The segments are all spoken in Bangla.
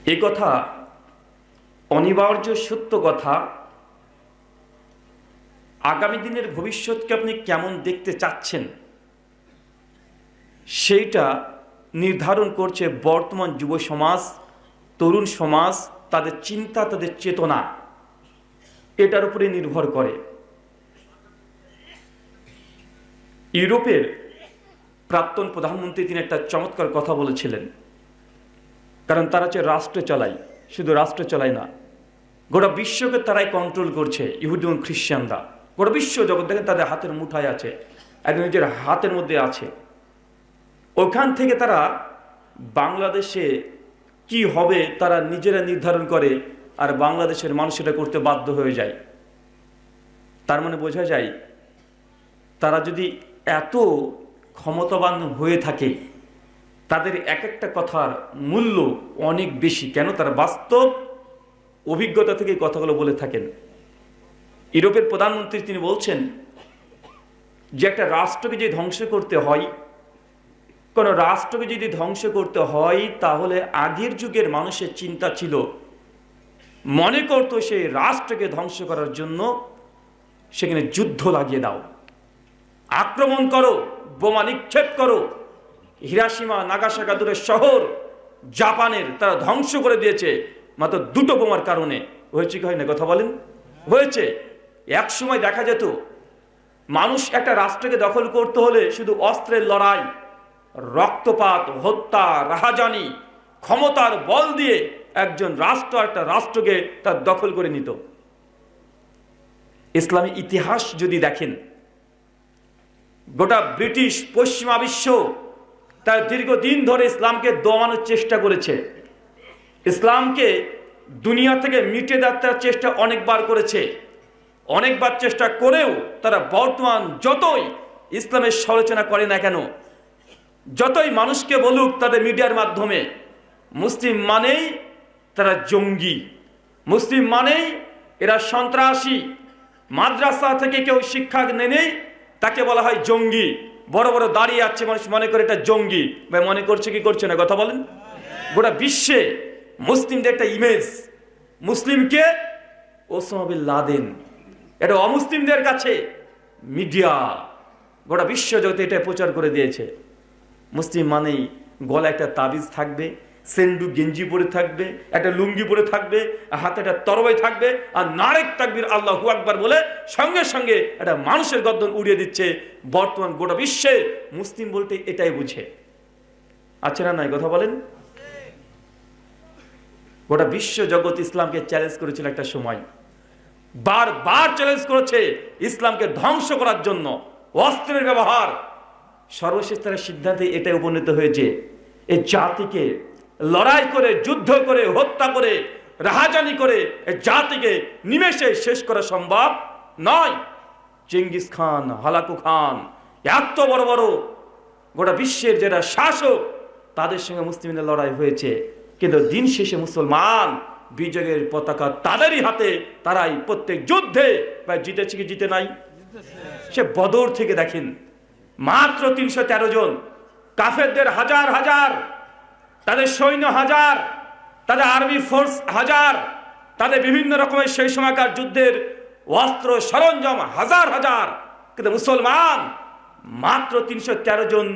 এ কথা অনিবার্য সত্য কথা। আগামী দিনের ভবিষ্যৎকে আপনি কেমন দেখতে চাচ্ছেন সেইটা নির্ধারণ করছে বর্তমান যুব সমাজ, তরুণ সমাজ, তাদের চিন্তা, তাদের চেতনা, এটার উপরে নির্ভর করে। ইউরোপের প্রাক্তন প্রধানমন্ত্রী তিনি একটা চমৎকার কথা বলেছিলেন, কারণ তারা হচ্ছে রাষ্ট্র চালায়, শুধু রাষ্ট্র চালায় না, গোটা বিশ্বকে তারাই কন্ট্রোল করছে। ইহুদি এবং খ্রিস্টানরা গোটা বিশ্ব জগৎ দেখেন তাদের হাতের মুঠায় আছে, একদম নিজের হাতের মধ্যে আছে। ওখান থেকে তারা বাংলাদেশে কি হবে তারা নিজেরা নির্ধারণ করে, আর বাংলাদেশের মানুষ এটা করতে বাধ্য হয়ে যায়। তার মানে বোঝা যায় তারা যদি এত ক্ষমতাবান হয়ে থাকে, তাদের এক একটা কথার মূল্য অনেক বেশি। কেন? তারা বাস্তব অভিজ্ঞতা থেকে কথাগুলো বলে থাকেন। ইউরোপের প্রধানমন্ত্রী তিনি বলছেন যে একটা রাষ্ট্রকে যদি ধ্বংস করতে হয়, কোন রাষ্ট্রকে যদি ধ্বংস করতে হয়, তাহলে আগের যুগের মানুষের চিন্তা ছিল, মনে করতো সেই রাষ্ট্রকে ধ্বংস করার জন্য সেখানে যুদ্ধ লাগিয়ে দাও, আক্রমণ করো, বোমা নিক্ষেপ করো। হিরোশিমা নাগাসাকি দূরের শহর জাপানের তারা ধ্বংস করে দিয়েছে মাত্র দুটো বোমার কারণে। হয়েছে কি হয় না? কথা বলেন। হয়েছে। এক সময় দেখা যেত মানুষ একটা রাষ্ট্রকে দখল করতে হলে শুধু অস্ত্রের লড়াই, রক্তপাত, হত্যা, রাহাজানি, ক্ষমতার বল দিয়ে একজন রাষ্ট্র একটা রাষ্ট্রকে তার দখল করে নিত। ইসলামী ইতিহাস যদি দেখেন, গোটা ব্রিটিশ পশ্চিমা বিশ্ব তার দীর্ঘদিন ধরে ইসলামকে দমানোর চেষ্টা করেছে, ইসলামকে দুনিয়া থেকে মিটে দেওয়ার চেষ্টা অনেকবার করেছে। অনেকবার চেষ্টা করেও তারা বর্তমান যতই ইসলামের সমালোচনা করে না কেন, যতই মানুষকে বলুক তাদের মিডিয়ার মাধ্যমে, মুসলিম মানেই তারা জঙ্গি, মুসলিম মানেই এরা সন্ত্রাসী, মাদ্রাসা থেকে কেউ শিক্ষা নেই তাকে বলা হয় জঙ্গি। বড় বড় দাঁড়িয়ে আছে মানুষ মনে করে এটা জঙ্গি। ভাই মনে করছে কি করছে না? কথা বলেন। গোটা বিশ্বে মুসলিমদের একটা ইমেজ, মুসলিমকে ওসামা বিন লাদেন, এটা অমুসলিমদের কাছে মিডিয়া গোটা বিশ্ব জগতে এটা প্রচার করে দিয়েছে। মুসলিম মানেই গলা একটা তাবিজ থাকবে, সেন্ডু গেঞ্জি পরে থাকবে, একটা লুঙ্গি পরে থাকবে, হাতে একটা তরবারি থাকবে, আর নারেক তাকবীর আল্লাহু আকবার বলে সঙ্গে সঙ্গে একটা মানুষের গর্দন উড়িয়ে দিচ্ছে। বর্তমান গোটা বিশ্বে মুসলিম বলতে এটাই বুঝে। আছে না নাই? কথা বলেন। গোটা বিশ্ব জগৎ ইসলামকে চ্যালেঞ্জ করেছিল একটা সময়, বারবার চ্যালেঞ্জ করেছে ইসলামকে ধ্বংস করার জন্য অস্ত্রের ব্যবহার। সর্বশেষ তারা সিদ্ধান্তে এটাই উপনীত হয়েছে, এই জাতিকে লড়াই করে, যুদ্ধ করে, হত্যা করে, রাহাজানি করে এই জাতিকে নিমেষে শেষ করা সম্ভব নয়। চেঙ্গিস খান, হালাকু খান, এত বড় বড় গোটা বিশ্বের যারা শাসক, তাদের সঙ্গে মুসলিমদের লড়াই হয়েছে, কিন্তু দিন শেষে মুসলমান বিজয়ের পতাকা তাদেরই হাতে। তারাই প্রত্যেক যুদ্ধে জিতেছে কি জিতে নাই? সে বদর থেকে দেখেন মাত্র 313 জন, কাফেরদের হাজার হাজার, তাদের সৈন্য হাজার, তাদের আর্মি ফোর্স হাজার, তাদের বিভিন্ন রকমের সেই সময়কার যুদ্ধের অস্ত্র সরঞ্জাম হাজার হাজার, কিন্তু মুসলমান মাত্র 313 জন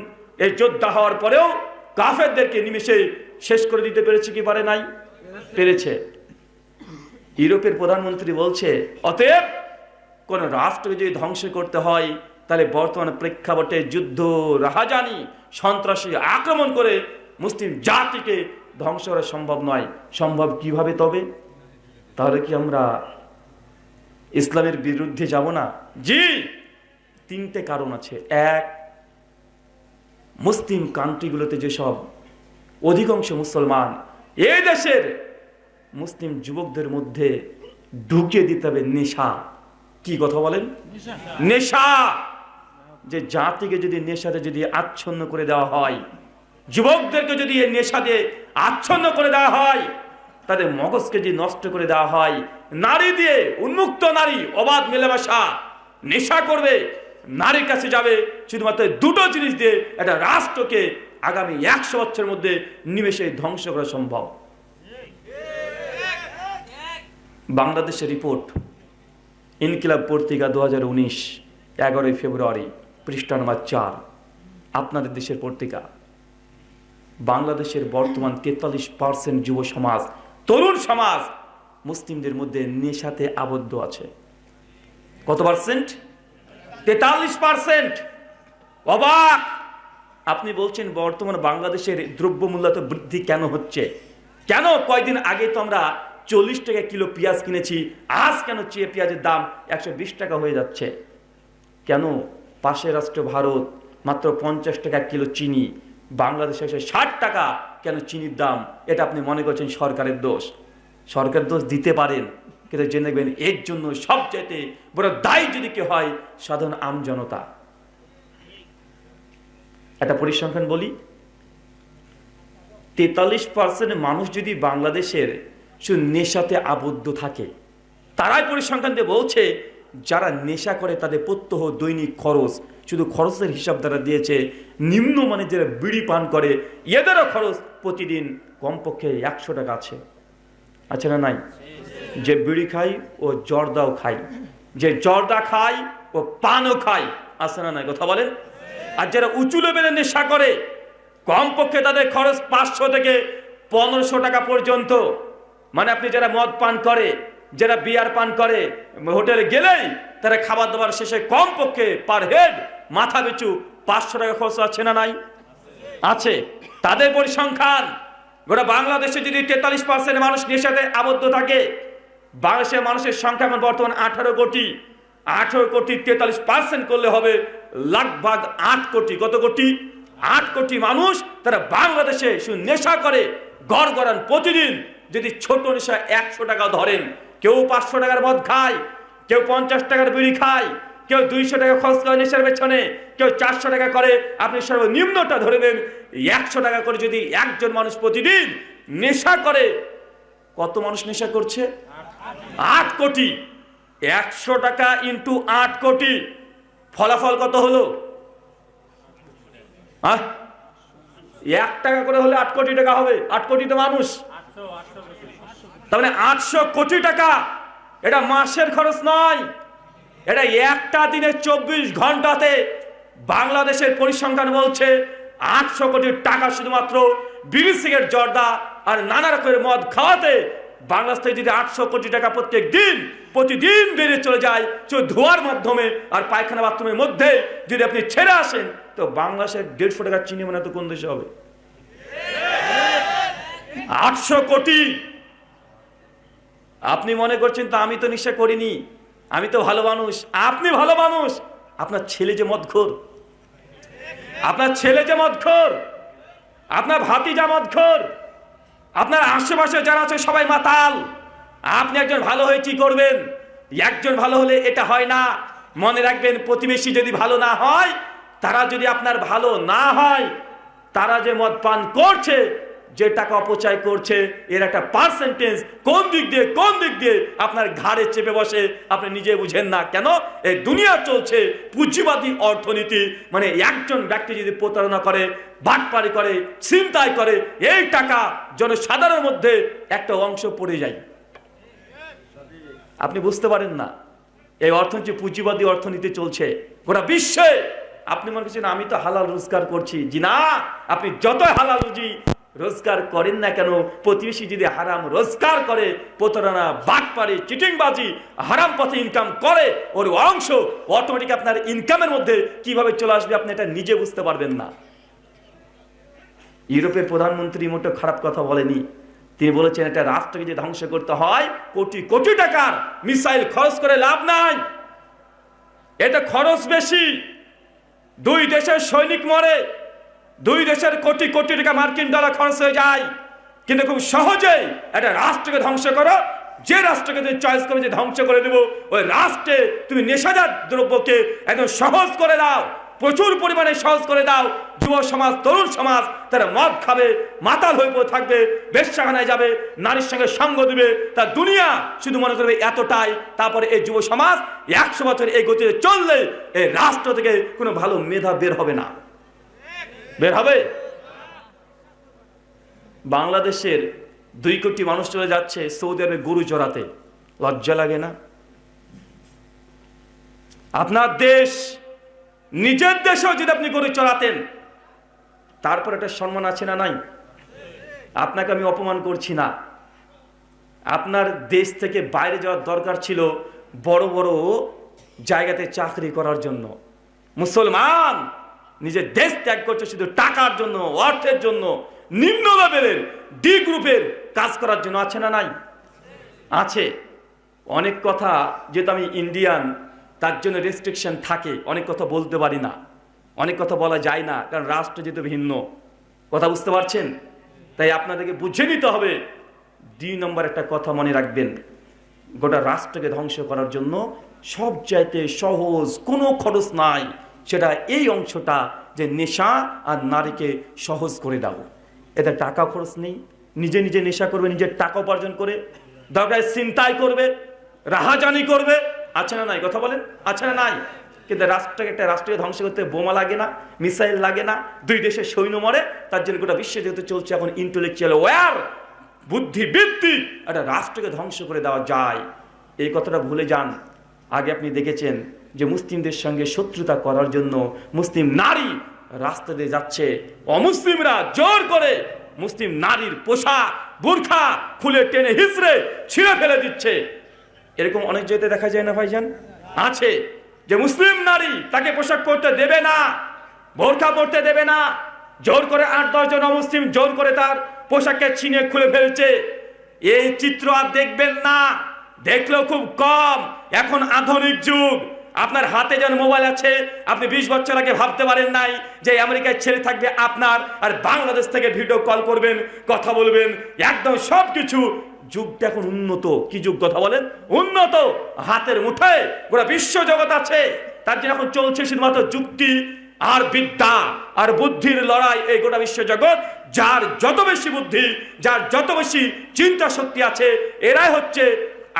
এই যোদ্ধা হওয়ার পরেও কাফেরদেরকে নিমেষে শেষ করে দিতে পেরেছে কি পারে নাই? পেরেছে। ইউরোপের প্রধানমন্ত্রী বলছে, অতএব কোন রাষ্ট্রকে যদি ধ্বংস করতে হয়, তাহলে বর্তমান প্রেক্ষাপটে যুদ্ধ, রাহাজানি, সন্ত্রাসী আক্রমণ করে মুসলিম জাতিকে ধ্বংস করা সম্ভব নয়। সম্ভব কিভাবে তবে? তাহলে কি আমরা ইসলামের বিরুদ্ধে যাব না? জি, 3টে কারণ আছে। এক, মুসলিম কান্ট্রিগুলোতে যেসব অধিকাংশ মুসলমান, এই দেশের মুসলিম যুবকদের মধ্যে ঢুকিয়ে দিতে হবে নেশা। কি কথা বলেন? নেশা। যে জাতিকে যদি নেশাতে যদি আচ্ছন্ন করে দেওয়া হয়, যুবকদেরকে যদি এই নেশা দিয়ে আচ্ছন্ন করে দেওয়া হয়, তাদের মগজকে যদি নষ্ট করে দেওয়া হয়, নারী দিয়ে, উন্মুক্ত নারী, অবাধ মেলামেশা, নেশা করবে, নারীর কাছে যাবে, শুধুমাত্র দুটো জিনিস দিয়ে একটা রাষ্ট্রকে আগামী 100 বছরের মধ্যে নিমেষে ধ্বংস করা সম্ভব। বাংলাদেশের রিপোর্ট, ইনকিলাব পত্রিকা 2019, 11 ফেব্রুয়ারি, পৃষ্ঠা নম্বর 4, আপনাদের দেশের পত্রিকা। বাংলাদেশের বর্তমান 43% যুব সমাজ, তরুণ সমাজ মুসলিমদের মধ্যে নেশাতে আবদ্ধ আছে। কত পার্সেন্ট? 43%। অবাক! আপনি বলছেন বর্তমান বাংলাদেশের দ্রব্যমূল্য তো বৃদ্ধি কেন হচ্ছে? কেন? কয়দিন আগে তো আমরা 40 টাকা কিলো পেঁয়াজ কিনেছি, আজ কেন পেঁয়াজের দাম 120 টাকা হয়ে যাচ্ছে? কেন? পাশের রাষ্ট্র ভারত মাত্র 50 টাকা কিলো চিনি, বাংলাদেশে 60 টাকা কেন চিনির দাম? এটা আপনি মনে করছেন সরকারের দোষ? সরকার দোষ দিতে পারেন, কিন্তু জেনে নেবেন এর জন্য সবচাইতে বড় দায়ী যদি কেউ হয়, সাধারণ আম জনতা। একটা পরিসংখ্যান বলি, 43% মানুষ যদি বাংলাদেশের শুধু নেশাতে আবদ্ধ থাকে, তারাই পরিসংখ্যান দিয়ে বলছে যারা নেশা করে তাদের প্রত্যহ দৈনিক খরচ, শুধু খরচের হিসাব দ্বারা দিয়েছে, নিম্নমানের যারা বিড়ি পান করে এদেরও খরচ প্রতিদিন কমপক্ষে 100 টাকা আছে। আছে না নাই? যে বিড়ি খাই ও জর্দাও খাই, যে জর্দা খাই ও পানও খাই। আছে না নাই? কথা বলেন। আর যারা উঁচু লেভেলের নেশা করে কমপক্ষে তাদের খরচ 500 থেকে 1500 টাকা পর্যন্ত। মানে আপনি যারা মদ পান করে, যারা বিয়ার পান করে, হোটেলে গেলেই তারা খাবার দাবার শেষে কমপক্ষে পার হেড মাথা পিছু 500 টাকা খরচ। আছে না নাই? আছে। তাদের পরিসংখ্যান, গোটা বাংলাদেশে যদি 43% মানুষ নেশাতে আবদ্ধ থাকে, বাংলাদেশের মানুষের সংখ্যা এখন বর্তমান 18 কোটি। 18 কোটি 43% করলে হবে লাগভাগ 8 কোটি। কত কোটি? 8 কোটি মানুষ তারা বাংলাদেশে শুধু নেশা করে গড়গড়ান প্রতিদিন। যদি ছোট নেশা 100 টাকা ধরেন, কেউ 500 টাকার মদ খায়, কেউ 50 টাকার বিড়ি খায়, কেউ 200 টাকা খরচ করে নেশার পেছনে, কেউ 400 টাকা করে। আপনি সর্বনিম্নটা ধরে নেন 100 টাকা করে। যদি একজন মানুষ প্রতিদিন নেশা করে, কত মানুষ নেশা করছে? 8 কোটি। 100 টাকা ইন্টু 8 কোটি, ফলাফল কত হলো? 1 টাকা করে হলে 8 কোটি টাকা হবে। 8 কোটি তো মানুষ, তার মানে 800 কোটি টাকা। এটা মাসের খরচ নয়, এটা একটা দিনে 24 ঘন্টাতে বাংলাদেশের পরিসংখ্যান বলছে 800 কোটি টাকা শুধুমাত্র বিড়ি, সিগারেট, জর্দা আর নানা রকমের মদ খাওয়াতে বাংলাদেশ থেকে যদি 800 কোটি টাকা প্রতিদিন বেড়ে চলে যায় শুধু ধোয়ার মাধ্যমে আর পায়খানা বাথরুমের মধ্যে যদি আপনি ছেড়ে আসেন, তো বাংলাদেশের 150 টাকা চিনি মানে তো কোন দেশে হবে? 800 কোটি। আপনি মনে করছেন তো আমি তো নেশা করিনি, আমি তো ভালো মানুষ। আপনি ভালো মানুষ, আপনার ছেলে যে মদখোর, আপনার ছেলে যে মদখোর, আপনার ভাতিজা মদখোর, আপনার আশেপাশে যারা আছে সবাই মাতাল। আপনি একজন ভালো হয়ে কি করবেন? একজন ভালো হলে এটা হয় না। মনে রাখবেন, প্রতিবেশী যদি ভালো না হয়, তারা যদি আপনার ভালো না হয়, তারা যে মদ পান করছে, যে টাকা অপচয় করছে, এর একটা পার্সেন্টেজ কোন দিক দিয়ে আপনার ঘাড়ে চেপে বসে আপনি নিজে বুঝেন না কেন? এই দুনিয়া চলছে পুঁজিবাদী অর্থনীতি। মানে একজন ব্যক্তি যদি প্রতারণা করে, বাটপারি করে, ছিনতাই করে, এই টাকা জনসাধারণের মধ্যে একটা অংশ পড়ে যায়। আপনি বুঝতে পারেন না এই অর্থনীতি পুঁজিবাদী অর্থনীতি চলছে গোটা বিশ্বে। আপনি মনে করছেন আমি তো হালাল রোজগার করছি। জি না, আপনি যত হালাল রুজি রোজগার করেন না কেন, প্রতিবেশী যদি হারাম রোজগার করে, প্রতারণা, বাটপারি, চিটিংবাজি, হারাম পথে ইনকাম করে, ওর অংশ অটোমেটিক আপনার ইনকামের মধ্যে কিভাবে চলে আসবে আপনি এটা নিজে বুঝতে পারবেন না। ইউরোপের প্রধানমন্ত্রী মোটেও খারাপ কথা বলেনি। তিনি বলেছেন এটা রাষ্ট্রকে যে ধ্বংস করতে হয়, কোটি কোটি টাকার মিসাইল খরচ করে লাভ নাই, এটা খরচ বেশি। 2 দেশের সৈনিক মরে, 2 দেশের কোটি কোটি টাকা মার্কিন ডলার খরচ হয়ে যায়। কিন্তু খুব সহজেই একটা রাষ্ট্রকে ধ্বংস করো। যে রাষ্ট্রকে তুমি চয়েস করে যে ধ্বংস করে দেবো, ওই রাষ্ট্রে তুমি নেশাজাত দ্রব্যকে একদম সহজ করে দাও, প্রচুর পরিমাণে সহজ করে দাও। যুব সমাজ, তরুণ সমাজ তারা মদ খাবে, মাতাল হয়ে পড়ে থাকবে, বেশ্যাখানায় যাবে, নারীর সঙ্গে সঙ্গ দিবে, তার দুনিয়া শুধু মনে করবে এতটাই। তারপরে এই যুব সমাজ 100 বছর এই গতিতে চললে এই রাষ্ট্র থেকে কোনো ভালো মেধা বের হবে না। বের হবে? বাংলাদেশের 2 কোটি মানুষ চলে যাচ্ছে সৌদি আরবে গরু চড়াতে, লজ্জা লাগে না? আপনার দেশ, নিজের দেশেও যদি আপনি গরু চড়াতেন, তারপর একটা সম্মান আছে না নাই? আপনাকে আমি অপমান করছি না। আপনার দেশ থেকে বাইরে যাওয়ার দরকার ছিল বড় বড় জায়গাতে চাকরি করার জন্য। মুসলমান নিজের দেশ ত্যাগ করছে শুধু টাকার জন্য, অর্থের জন্য, নিম্ন লেভেলের ডি গ্রুপের কাজ করার জন্য। আছে না নাই? আছে। অনেক কথা যেহেতু আমি ইন্ডিয়ান, তার জন্য রেস্ট্রিকশন থাকে, অনেক কথা বলতে পারি না, অনেক কথা বলা যায় না, কারণ রাষ্ট্র যেহেতু ভিন্ন। কথা বুঝতে পারছেন? তাই আপনাদেরকে বুঝে নিতে হবে। 2 নম্বর একটা কথা মনে রাখবেন, গোটা রাষ্ট্রকে ধ্বংস করার জন্য সবচাইতে সহজ, কোনো খরচ নাই, সেটা এই অংশটা যে নেশা আর নারীকে সহজ করে দাও। এতে টাকা খরচ নেই, নিজে নিজে নেশা করবে, নিজের টাকা উপার্জন করে, দরকার চিন্তাই করবে, রাহাজানি করবে। আছে না নাই? কথা বলেন, আছে না নাই? কিন্তু রাষ্ট্রকে, একটা রাষ্ট্রকে ধ্বংস করতে বোমা লাগে না, মিসাইল লাগে না, 2 দেশের সৈন্য মরে। তার জন্য গোটা বিশ্বে যেহেতু চলছে এখন ইন্টেলেকচুয়াল ওয়্যার, বুদ্ধিবৃত্তিক একটা রাষ্ট্রকে ধ্বংস করে দেওয়া যায়। এই কথাটা ভুলে যান। আগে আপনি দেখেছেন যে মুসলিমদের সঙ্গে শত্রুতা করার জন্য মুসলিম নারী রাস্তা দিয়ে যাচ্ছে, অমুসলিমরা জোর করে মুসলিম নারীর পোশাক বোরখা খুলে টেনে হিচড়ে ছিঁড়ে ফেলে দিচ্ছে। এরকম অনেক জায়গায় দেখা যায় না ভাইজান? আছে। যে মুসলিম নারী, তাকে পোশাক পরতে দেবে না, বোরখা পরতে দেবে না, জোর করে 8-10 জন অমুসলিম জোর করে তার পোশাককে ছিনিয়ে খুলে ফেলছে। এই চিত্র আর দেখবেন না, দেখলেও খুব কম। এখন আধুনিক যুগ, আপনার হাতে যেন মোবাইল আছে, আপনি 20 বছর আগে ভাবতে পারেন নাই যে আমেরিকায় ছেলে থাকবে আপনার, আর বাংলাদেশ থেকে ভিডিও কল করবেন, কথা বলবেন, একদম সবকিছু। যুগটা এখন উন্নত। কি যুগ? কথা বলেন, উন্নত। হাতের মুঠোয় গোটা বিশ্ব জগৎ আছে। তার জন্য এখন চলছে শুধুমাত্র যুক্তি আর বিদ্যা আর বুদ্ধির লড়াই। এই গোটা বিশ্ব জগৎ, যার যত বেশি বুদ্ধি, যার যত বেশি চিন্তা শক্তি আছে, এরাই হচ্ছে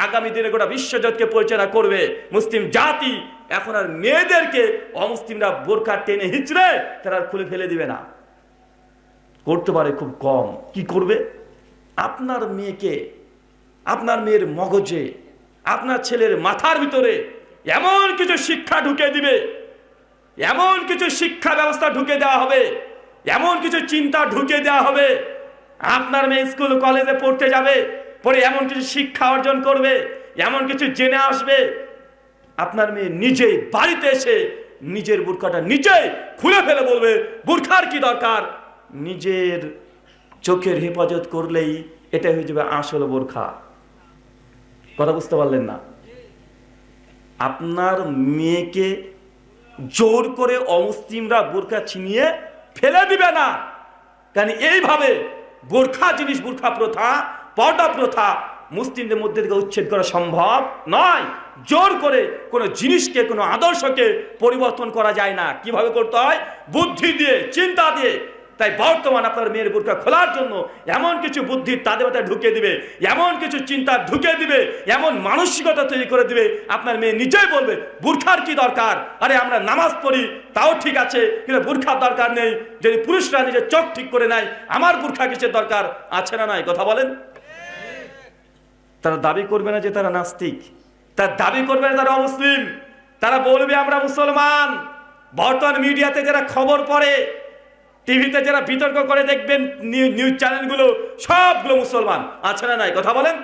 আগামী দিনে গোটা বিশ্বজগৎকে পরিচালনা করবে। মুসলিম জাতি এখন আর মেয়েদেরকে অমুসলিমরা বোরখা টেনে হিচড়ে তারা খুলে ফেলে দিবে না, করতে পারে খুব কম। কি করবে? আপনার মেয়েকে, আপনার মেয়ের মগজে, আপনার ছেলের মাথার ভিতরে এমন কিছু শিক্ষা ঢুকে দিবে, এমন কিছু শিক্ষা ব্যবস্থা ঢুকে দেওয়া হবে, এমন কিছু চিন্তা ঢুকে দেওয়া হবে। আপনার মেয়ে স্কুল কলেজে পড়তে যাবে, পরে এমন কিছু শিক্ষা অর্জন করবে, এমন কিছু জেনে আসবে, আপনার মেয়ে নিজেই বাড়িতে এসে নিজের বোরখাটা নিজেই খুলে ফেলে বলবে বোরখার কি দরকার, নিজের চোখের হেফাজত করলেই এটা হয়ে যাবে আসল বোরখা। কথা বুঝতে পারলেন না? আপনার মেয়েকে জোর করে অমুসলিমরা বোরখা ছিনিয়ে ফেলে দিবে না, কারণ এইভাবে বোরখা জিনিস, বোরখা প্রথা, পর্দা প্রথা মুসলিমদের মধ্যে থেকে উচ্ছেদ করা সম্ভব নয়। জোর করে কোনো জিনিসকে, কোনো আদর্শকে পরিবর্তন করা যায় না। কিভাবে করতে হয়? বুদ্ধি দিয়ে, চিন্তা দিয়ে। তাই বর্তমান আপনার মেয়ের বোরখা খোলার জন্য এমন কিছু বুদ্ধি তাদের মাথায় ঢুকে দিবে, এমন কিছু চিন্তা ঢুকে দিবে, এমন মানসিকতা তৈরি করে দিবে, আপনার মেয়ে নিজেই বলবে বোরখার কি দরকার? আরে আমরা নামাজ পড়ি, তাও ঠিক আছে, কিন্তু বোরখার দরকার নেই। যদি পুরুষরা নিজের চোখ ঠিক করে নেয়, আমার বোরখা কিসের দরকার? আছে না নাই? কথা বলেন। তারা দাবি করবে না যে তারা নাস্তিক, তারা দাবি করবে না তারা অমুসলিম, তারা বলবে আমরা মুসলমান। বর্তমান মিডিয়াতে যারা খবর পড়ে, টিভিতে যারা বিতর্ক করে দেখবেন, নিউজ চ্যানেলগুলো সবগুলো মুসলমান। আছে না নাই? কথা বলেন।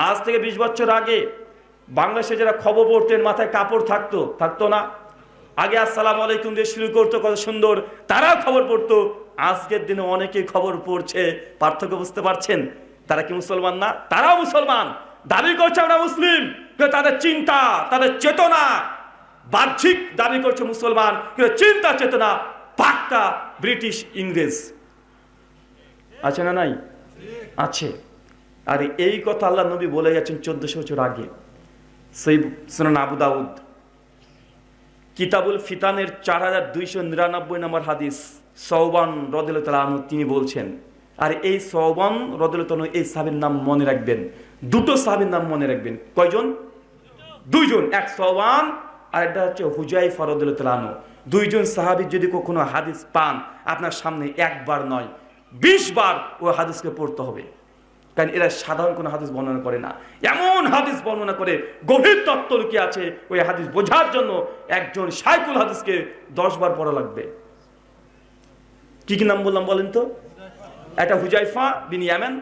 আজ থেকে 20 বছর আগে বাংলাদেশে যারা খবর পড়তেন, মাথায় কাপড় থাকতো না। আগে আসসালামু আলাইকুম দিয়ে শুরু করতো, কত সুন্দর, তারাও খবর পড়তো। আজকের দিনে অনেকেই খবর পড়ছে। পার্থক্য বুঝতে পারছেন? তারা কি মুসলমান না? তারাও মুসলমান, দাবি করছে আমরা মুসলিম, কিন্তু তাদের চিন্তা, তাদের চেতনা বাহ্যিক দাবি করছে মুসলমান, কিন্তু চিন্তা চেতনা পাক্কা ব্রিটিশ, ইংরেজ। আছে না নাই? আছে। আর এই কথা আল্লাহ নবী বলে গেছেন 1400 বছর আগে। সেই সুনান আবু দাউদ কিতাবুল ফিতানের 4299 নম্বর হাদিস, সওবান রাদিয়াল্লাহু তাআলা আনহু তিনি বলছেন। আর এই সওবান রাদিয়াল্লাহু তাআলা, এই সাহাবীর নাম মনে রাখবেন, 2টো সাহাবীর নাম মনে রাখবেন। কয়জন? 2 জন। এক সওবান আর একটা হচ্ছে হুযায়ফা রাদিয়াল্লাহু তাআলা আনহু। 2 জন সাহাবী যদি কখনো হাদিস পান, আপনার সামনে একবার নয় 20 বার ওই হাদিসকে পড়তে হবে। কারণ এরা সাধারণ কোনো হাদিস বর্ণনা করে না, এমন হাদিস বর্ণনা করে গভীর তত্ত্ব লুকিয়ে আছে। ওই হাদিস বোঝার জন্য একজন শাইখুল হাদিসকে 10 বার পড়া লাগবে। কি কি নাম বললাম বলেন তো? একটা হুজাইফা বিন ইয়ামান,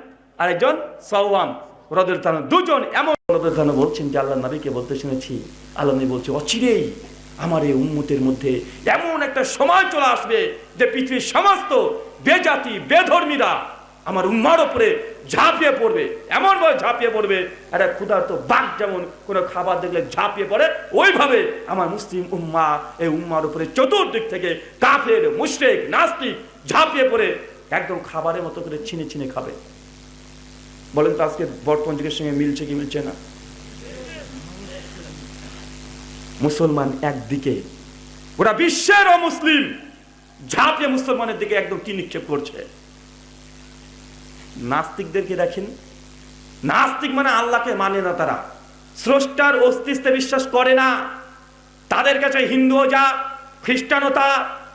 আর একজন সাওয়াম রাদিয়াল্লাহু তাআলা, দুজন এমন রাদিয়াল্লাহু তাআলা বলছেন যে আল্লাহর নবীকে বলতে শুনেছি, আল্লাহ নবী বলছে অচিরেই আমার এই উম্মতের মধ্যে এমন একটা সময় চলে আসবে যে পৃথিবীর সমস্ত বেজাতি বেধর্মীরা আমার উম্মার উপরে ঝাঁপিয়ে পড়বে, এমন ভাবে ঝাঁপিয়ে পড়বে একটা ক্ষুধার্ত বাঘ যেমন কোনো খাবার দেখলে ঝাঁপিয়ে পড়ে, ওইভাবে আমার মুসলিম উম্মা এই উম্মার উপরে চতুর্দিক থেকে কাফের মুশরিক নাস্তিক ঝাঁপিয়ে পড়ে একদম খাবারের মতো করে ছিনে ছিনে খাবে। বলেন তো আজকে বর্তমান যুগের সঙ্গে মিলছে কি মিলছে না? মুসলমান একদিকে, ওরা বিশ্বের অমুসলিম ঝাঁপিয়ে মুসলমানের দিকে একদম কি নিক্ষেপ করছে। নাস্তিকদেরকে দেখেন, নাস্তিক মানে আল্লাহকে মানে না, তারা স্রষ্টার অস্তিত্বে বিশ্বাস করে না। তাদের কাছে হিন্দুও যা, খ্রিস্টানতা,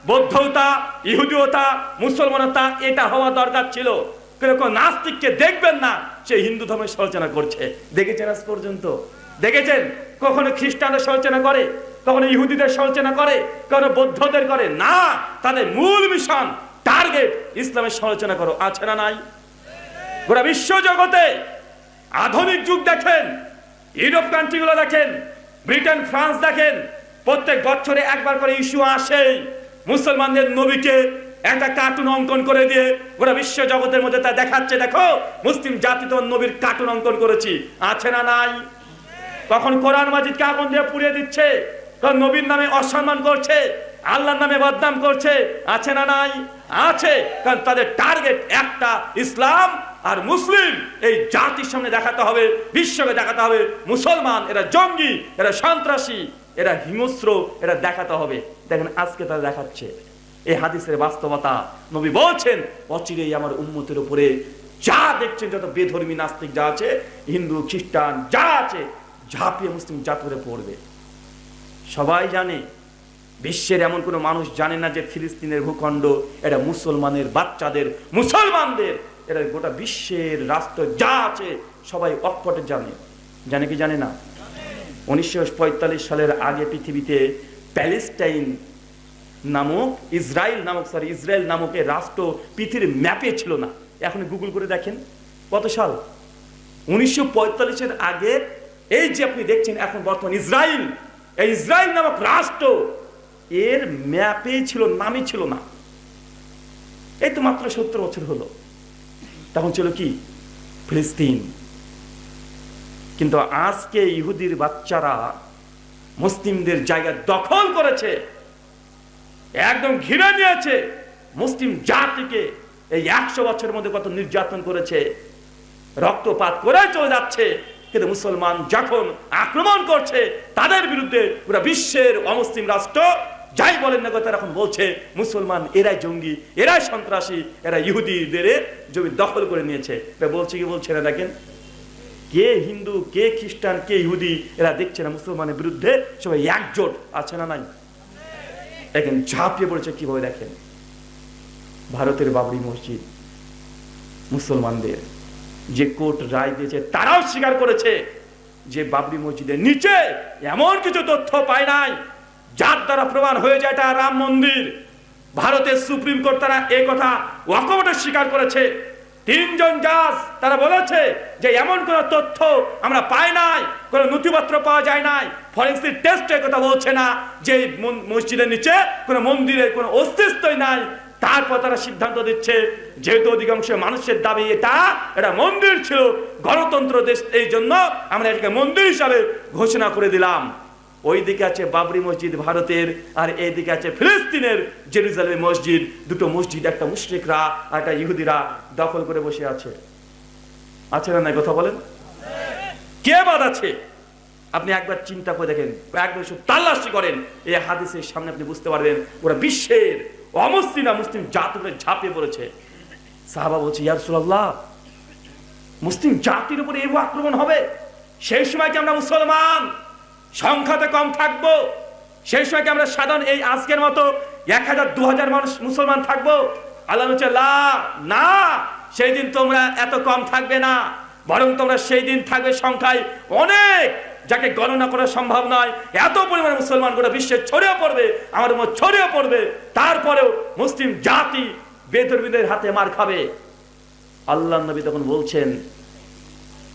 বৌদ্ধতা, ইহুদিওতা, মুসলমানতা এটা হওয়া দরকার ছিল। কেউ নাস্তিককে দেখবেন না সে হিন্দু ধর্মের সমালোচনা করছে। দেখেছেন আজ পর্যন্ত? দেখেছেন কখনো খ্রিস্টানদের সমালোচনা করে, কখনো ইহুদিদের সমালোচনা করে, কখনো বৌদ্ধদের করে না। তাদের মূল মিশন টার্গেট ইসলামের সমালোচনা করো, আছে না নাই? গোটা বিশ্ব জগতে আধুনিক যুগ দেখেন, ইউরোপ কান্ট্রিগুলো দেখেন, ব্রিটেন ফ্রান্স দেখেন, প্রত্যেক বছরে একবার করে ইস্যু আসে মুসলমানদের নবীকে একটা কার্টুন অঙ্কন করে দিয়ে গোটা বিশ্ব জগতের মধ্যে তা দেখাচ্ছে, দেখো মুসলিম জাতি তো নবীর কার্টুন অঙ্কন করেছি, আছে না নাই? কখন কোরআন মাজিদকে আগুন দিয়ে পুড়িয়ে দিচ্ছে, কারণ নবীর নামে অসম্মান করছে, আল্লাহর নামে বদনাম করছে, আছে না নাই? আছে। কারণ তাদের টার্গেট একটা, ইসলাম আর মুসলিম এই জাতির সামনে দেখাতে হবে, বিশ্বকে দেখাতে হবে মুসলমান এরা জঙ্গি, এরা সন্ত্রাসী, এরা হিংস্র, এরা দেখাতে হবে। দেখেন আজকে তারা দেখাচ্ছে এই হাদিসের বাস্তবতা। নবী বলছেন অচিরেই আমার উম্মতের উপরে যা দেখছেন যত বেধর্মী নাস্তিক যা আছে, হিন্দু খ্রিস্টান যা আছে, ঝাঁপিয়ে মুসলিম জাত করে পড়বে। সবাই জানে, বিশ্বের এমন কোনো মানুষ জানে না যে ফিলিস্তিনের ভূখণ্ড এটা মুসলমানের বাচ্চাদের, মুসলমানদের। এটা গোটা বিশ্বের রাষ্ট্র যা আছে সবাই অকপটে জানে। জানে কি জানে না? 1945 সালের আগে পৃথিবীতে প্যালেস্টাইন নামক ইসরায়েল নামক রাষ্ট্র পৃথিবীর ম্যাপে ছিল না। এখন গুগল করে দেখেন কত সাল, 1945-এর আগে এই যে আপনি দেখছেন এখন বর্তমান ইসরায়েল, এই ইসরায়েল নামক রাষ্ট্র এর ম্যাপে ছিল, নামই ছিল না। এই তো মাত্র 70 বছর হলো। তখন ছিল কি? ফিলিস্তিন। কিন্তু আজকে ইহুদির বাচ্চারা মুসলিমদের জায়গা দখল করেছে, একদম ঘিরে নিয়েছে মুসলিম জাতিকে। এই 100 বছরের মধ্যে কত নির্যাতন করেছে, রক্তপাত করে চলে যাচ্ছে। কিন্তু মুসলমান যখন আক্রমণ করছে তাদের বিরুদ্ধে পুরো বিশ্বের অমুসলিম রাষ্ট্র যাই বলেন না, তারা এখন বলছে মুসলমান এরাই জঙ্গি, এরাই সন্ত্রাসী, এরা ইহুদিদের জমি দখল করে নিয়েছে। বলছে কি বলছে না? দেখেন কে হিন্দু, কে খ্রিস্টান, কে ইহুদি, এরা দেখছে না মুসলমানের বিরুদ্ধে সবাই একজোট, আছে না নাই? দেখেন ঝাঁপিয়ে পড়েছে কিভাবে। দেখেন ভারতের বাবরি মসজিদ, মুসলমানদের যে কোর্ট রায় দিয়েছে তারাও স্বীকার করেছে যে বাবরি মসজিদের নিচে এমন কিছু তথ্য পায় নাই যার দ্বারা প্রমাণ হয়ে যায় এটা রাম মন্দির। ভারতের সুপ্রিম কোর্ট তারা এই কথা ওয়াকআউটে স্বীকার করেছে। 3 জন জাজ তারা বলেছে যে এমন কোন তথ্য আমরা পাই নাই, কোন নথিপত্র পাওয়া যায় নাই, ফরেন্সিক টেস্টের কথা বলছে না যে মসজিদের নিচে কোন মন্দিরের কোন অস্তিত্বই নাই। তারপর তারা সিদ্ধান্ত দিচ্ছে যেহেতু অধিকাংশ মানুষের দাবি এটা মন্দির ছিল, গণতন্ত্র দেশ, এই জন্য আমরা এটাকে মন্দির হিসাবে ঘোষণা করে দিলাম। ওই দিকে আছে বাবরি মসজিদ ভারতের, আর এই দিকে আছে ফিলিস্তিনের জেরুজালেম মসজিদ। দুটো মসজিদ একটা মুশরিকরা আর একটা ইহুদিরা দখল করে বসে আছে, আছে না নাই? কথা বলেন, কে বাদ আছে? আপনি একবার চিন্তা করে দেখেন, একবার তাল্লাশি করেন এই হাদিসের সামনে, আপনি বুঝতে পারবেন ওরা বিশ্বের অমুসলিম মুসলিম জাতির ঝাঁপিয়ে পড়েছে। সাহাবা বলছে ইয়া রাসূলুল্লাহ, মুসলিম জাতির উপরে এই আক্রমণ হবে, সেই সময় কি আমরা মুসলমান সংখ্যাতে কম থাকবো? সেই সময় কি আমরা সাধারণ এই আজকের মতো 1000-2000 মানুষ মুসলমান থাকবো? আল্লাহ বলছে না, সেই দিন তোমরা এত কম থাকবে না, বরং তোমরা সেই দিন থাকবে সংখ্যায় অনেক, যাকে গণনা করা সম্ভব নয়। এত পরিমাণে মুসলমান গোটা বিশ্বে ছড়িয়ে পড়বে, আমার মধ্যে ছড়িয়ে পড়বে, তারপরেও মুসলিম জাতি বেদরবিদের হাতে মার খাবে। আল্লাহ নবী তখন বলছেন,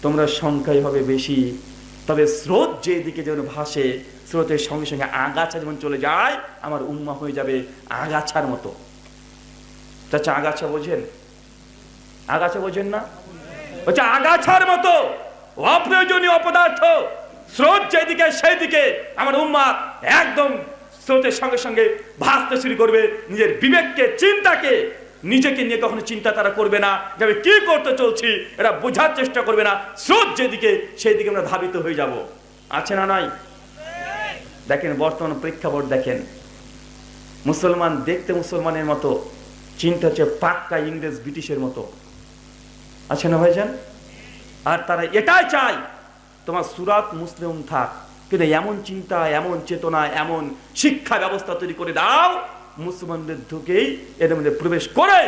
তোমরা সংখ্যায় হবে বেশি, তবে স্রোত যেদিকে যেমন ভাসে, স্রোতের সঙ্গে সঙ্গে আগাছা যেমন চলে যায়, আমার উম্মাহ হয়ে যাবে আগাছার মতো। চাচা আগাছা বোঝেন? আগাছা বোঝেন না? হচ্ছে আগাছার মতো অপ্রয়োজনীয় অপদার্থ, স্রোত যেদিকে সেই দিকে আমার উম্মাহ একদম স্রোতের সঙ্গে সঙ্গে ভাসতে শুরু করবে। নিজের বিবেককে, চিন্তাকে, নিজেকে নিয়ে কখনো চিন্তা তারা করবে না যে আমি কি করতে চলছি, এরা বোঝার চেষ্টা করবে না। স্রোত যেদিকে সেই দিকে আমরা ধাবিত হয়ে যাব। আছে না নাই? দেখেন বর্তমান প্রেক্ষাপট দেখেন, মুসলমান দেখতে মুসলমানের মতো, চিন্তা হচ্ছে পাক্কা ইংরেজ ব্রিটিশের মতো। আছে না ভাইজান? আর তারা এটাই চায় তোমার সুরাত মুসলিম থাক, কিন্তু এমন চিন্তা, এমন চেতনা, এমন শিক্ষা ব্যবস্থা তৈরি করে দাও, মুসলমানদের ঢুকেই এদের মধ্যে প্রবেশ করে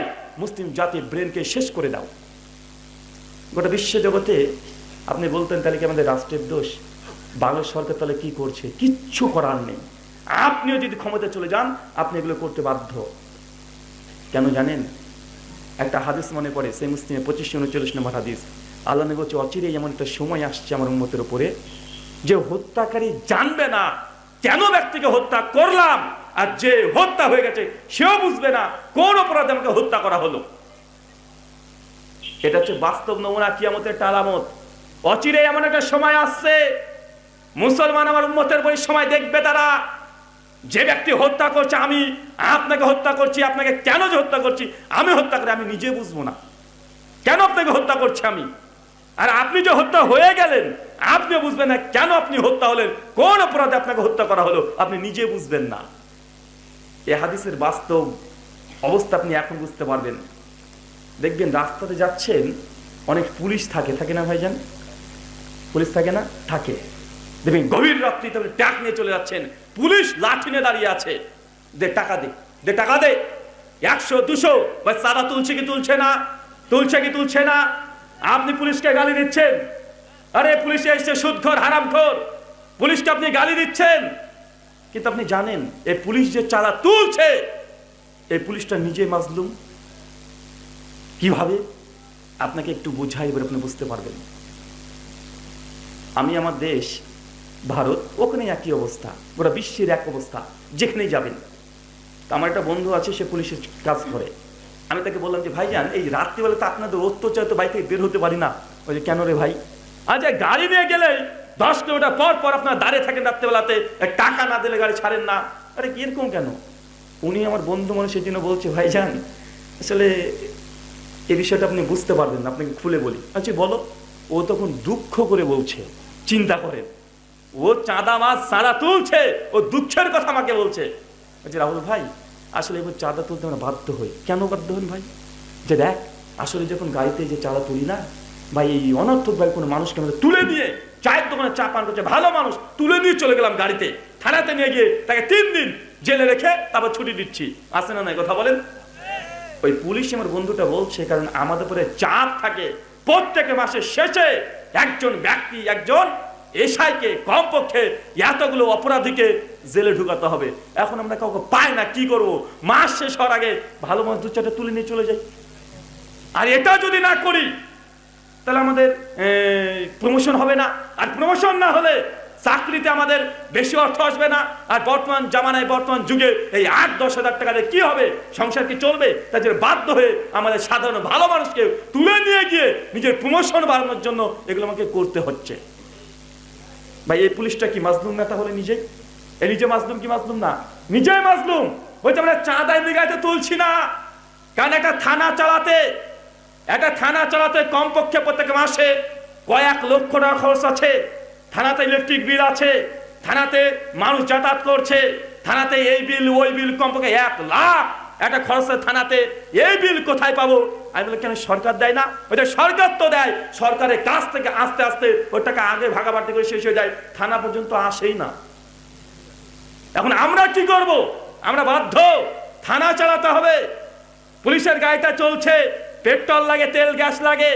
মুসলিম জাতির ব্রেনকে শেষ করে দাও। গোটা বিশ্ব জগতে আপনি বলতেন তাহলে কি আমাদের রাষ্ট্রের দোষ? বাংলাদেশ সরকার তাহলে কি করছে? কিচ্ছু করার নেই। আপনিও যদি ক্ষমতা চলে যান, আপনি এগুলো করতে বাধ্য। কেন জানেন? একটা হাদিস মনে পড়ে, সেই মুসলিমে 2539 নম্বর হাদিস। আল্লাহ নবী বলছে, অচিরেই এমন একটা সময় আসছে আমার উম্মতের উপরে, যে হত্যাকারী জানবে না কেন ব্যক্তিকে হত্যা করলাম, আর যে হত্যা হয়ে গেছে সেও বুঝবে না কোন অপরাধে আমাকে হত্যা করা হলো। এটা হচ্ছে বাস্তব নমুনা কিয়ামতের একটা আলামত। অচিরেই এমন একটা সময় আসছে, মুসলমান আমার উম্মতের উপর সময় দেখবে তারা, যে ব্যক্তি হত্যা করছে, আমি আপনাকে হত্যা করছি, আপনাকে কেন যে হত্যা করছি, আমি হত্যা করে আমি নিজে বুঝবো না কেন আপনাকে হত্যা করছি আমি। আর আপনি যে হত্যা হয়ে গেলেন, আপনিও বুঝবেন না কেন আপনি হত্যা হলেন, কোন অপরাধে আপনাকে হত্যা করা হলো, আপনি নিজে বুঝবেন না। এই হাদিসের বাস্তব অবস্থা আপনি এখন বুঝতে পারবেন। দেখবেন রাস্তাতে যাচ্ছেন, অনেক পুলিশ থাকে না ভাইজান? পুলিশ থাকে না? থাকে। দেখবেন গভীর রাত্রি তবে ট্যাক নিয়ে চলে যাচ্ছেন, পুলিশ লাঠি নিয়ে দাঁড়িয়ে আছে, দে টাকা দে, দে টাকা দে, 100 200 ভাই সাদা তুলছে কি তুলছে না, তুলছে কি তুলছে না। আপনি পুলিশকে গালি দিচ্ছেন, আরে পুলিশে এসছে সুদখোর, হারামখোর, পুলিশকে আপনি গালি দিচ্ছেন। কিন্তু আপনি জানেন এই পুলিশ যে চাঁদা তুলছে, এই পুলিশটা নিজে মাজলুম। কিভাবে? আপনাকে একটু বোঝাই, এবার আপনি বুঝতে পারবেন। আমি আমার দেশ ভারত, ওখানে একই অবস্থা, গোটা বিশ্বের এক অবস্থা, যেখানেই যাবেন। আমার একটা বন্ধু আছে, সে পুলিশের কাজ করে। আমি তাকে বললাম যে ভাইজান, এই রাত্রিবেলা তো আপনাদের অত্যাচার, তো বাড়ি থেকে বের হতে পারি না। ওই যে কেন রে ভাই? আচ্ছা গাড়ি নিয়ে গেলে 10 কিলোমিটার পর পর আপনার দাঁড়িয়ে থাকেন রাত্রিবেলাতে, টাকা না দিলে গাড়ি ছাড়েন না। আরে এরকম কেন? উনি আমার বন্ধু মানুষ, সেই জন্য বলছে ভাইজান আসলে এই বিষয়টা আপনি বুঝতে পারবেন না, আপনাকে খুলে বলি। আচ্ছা বলো। ও তখন দুঃখ করে বলছে, চিন্তা করেন, ও চাঁদা মাছ চাঁদা তুলছে, ও দুঃখের কথা আমাকে বলছে। বলছে রাহুল ভাই, আসলে এবার চাঁদা তুলতে আমরা বাধ্য হই। কেন বাধ্য হন ভাই? যে দেখ, আসলে যখন গাড়িতে যে চাঁদা তুলি না ভাই, এই অনর্থক ভাই কোনো মানুষকে আমরা তুলে দিয়ে, চায়ের দোকানে চা পান করছে ভালো মানুষ, তুলে নিয়ে চলে গেলাম গাড়িতে, থানাতে নিয়ে গিয়ে তাকে 3 দিন জেলে রেখে তারপর ছুটি দিচ্ছি। আসে না নাই কথা বলেন? ওই পুলিশ আমার বন্ধুটা বলছে, কারণ আমাদের উপরে চাপ থাকে, প্রত্যেক মাসের শেষে একজন ব্যক্তি, একজন এসআইকে কমপক্ষে এতগুলো অপরাধীকে জেলে ঢুকাতে হবে। এখন আমরা কাউকে পাই না, কি করব? মাস শেষ হওয়ার আগে ভালো মানুষ 2-4টা তুলে নিয়ে চলে যাই। আর এটা যদি না করি তাহলে আমাদের প্রমোশন হবে না, আর প্রমোশন না হলে চাকরিতে আমাদের বেশি অর্থ আসবে না। আর বর্তমান জামানায়, বর্তমান যুগে এই 8-10 হাজার টাকা দিয়ে কি হবে? সংসার কি চলবে? তাই জন্য বাধ্য হয়ে আমাদের সাধারণ ভালো মানুষকে তুলে নিয়ে গিয়ে নিজের প্রমোশন বাড়ানোর জন্য এগুলো আমাকে করতে হচ্ছে। ভাই এই পুলিশটা কি মাজলুম না? তাহলে নিজেই নিজে মাজলুম কি মাজলুম না? নিজেই মাজলুম। বলছে আমরা চাঁদা বিঘাতে তুলছি না, কারণ একটা থানা চালাতে কমপক্ষে প্রত্যেক মাসে কয়েক লক্ষ টাকা খরচ আছে। থানাতে ইলেকট্রিক বিল আছে, থানাতে মানুষ যাতায়াত করছে, থানাতে এই বিল ওই বিল, কমপক্ষে 1 লাখ একটা খরচ থানাতে। এই বিল কোথায় পাবো? আমি বলি কেন সরকার দেয় না? ওইটা সরকার তো দেয়, সরকারের কাছ থেকে আস্তে আস্তে ওই টাকা আগে ভাগাভাগি করে শেষ হয়ে যায়, থানা পর্যন্ত আসেই না। এখন আমরা কি করব? আমরা বাধ্য, থানা চালাতে হবে। পুলিশের গাড়িটা চলছে, পেট্রোল লাগে, তেল গ্যাস লাগে।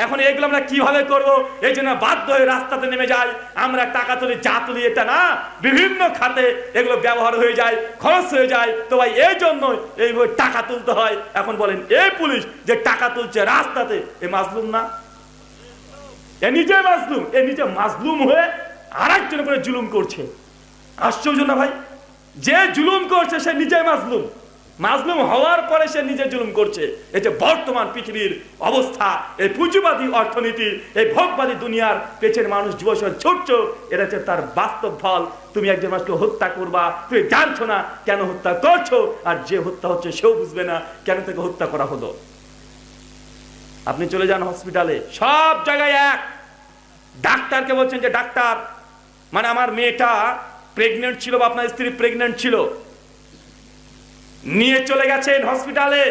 এখন এগুলো আমরা কিভাবে করব? এই জন্য বাধ্য হয়ে রাস্তাতে নেমে যাই। আমরা টাকা তুলি, যা তুলি এটা না, বিভিন্ন খাতে এগুলো ব্যবহার হয়ে যায়, খরচ হয়ে যায়। তো ভাই এই জন্য এইভাবে টাকা তুলতে হয়। এখন বলেন এই পুলিশ যে টাকা তুলছে রাস্তাতে, এ মাজলুম না? এ নিজে মাজলুম। এ নিজে মাজলুম হয়ে আরেকজনের উপরে জুলুম করছে। আশ্চর্য না ভাই? যে জুলুম করছে সে নিজে মাজলুম। মাজলুম হওয়ার পরে সে নিজে জুলুম করছে। এই যে বর্তমান পৃথিবীর অবস্থা, এই পুঁজিবাদী অর্থনীতি, এই ভোগবাদী দুনিয়ার পেছনে মানুষ যুবসর ছুটছ, এটা হচ্ছে তার বাস্তব ফল। তুমি একজন মানুষকে হত্যা করবা, তুমি জানছো না কেন হত্যা করছো, আর যে হত্যা হচ্ছে সেও বুঝবে না কেন তাকে হত্যা করা হলো। আপনি চলে যান হসপিটালে, সব জায়গায় এক। ডাক্তারকে বলছেন যে ডাক্তার, মানে আমার মেয়েটা প্রেগনেন্ট ছিল বা আপনার স্ত্রী প্রেগনেন্ট ছিল, নিয়ে চলে গেছেন হসপিটালে।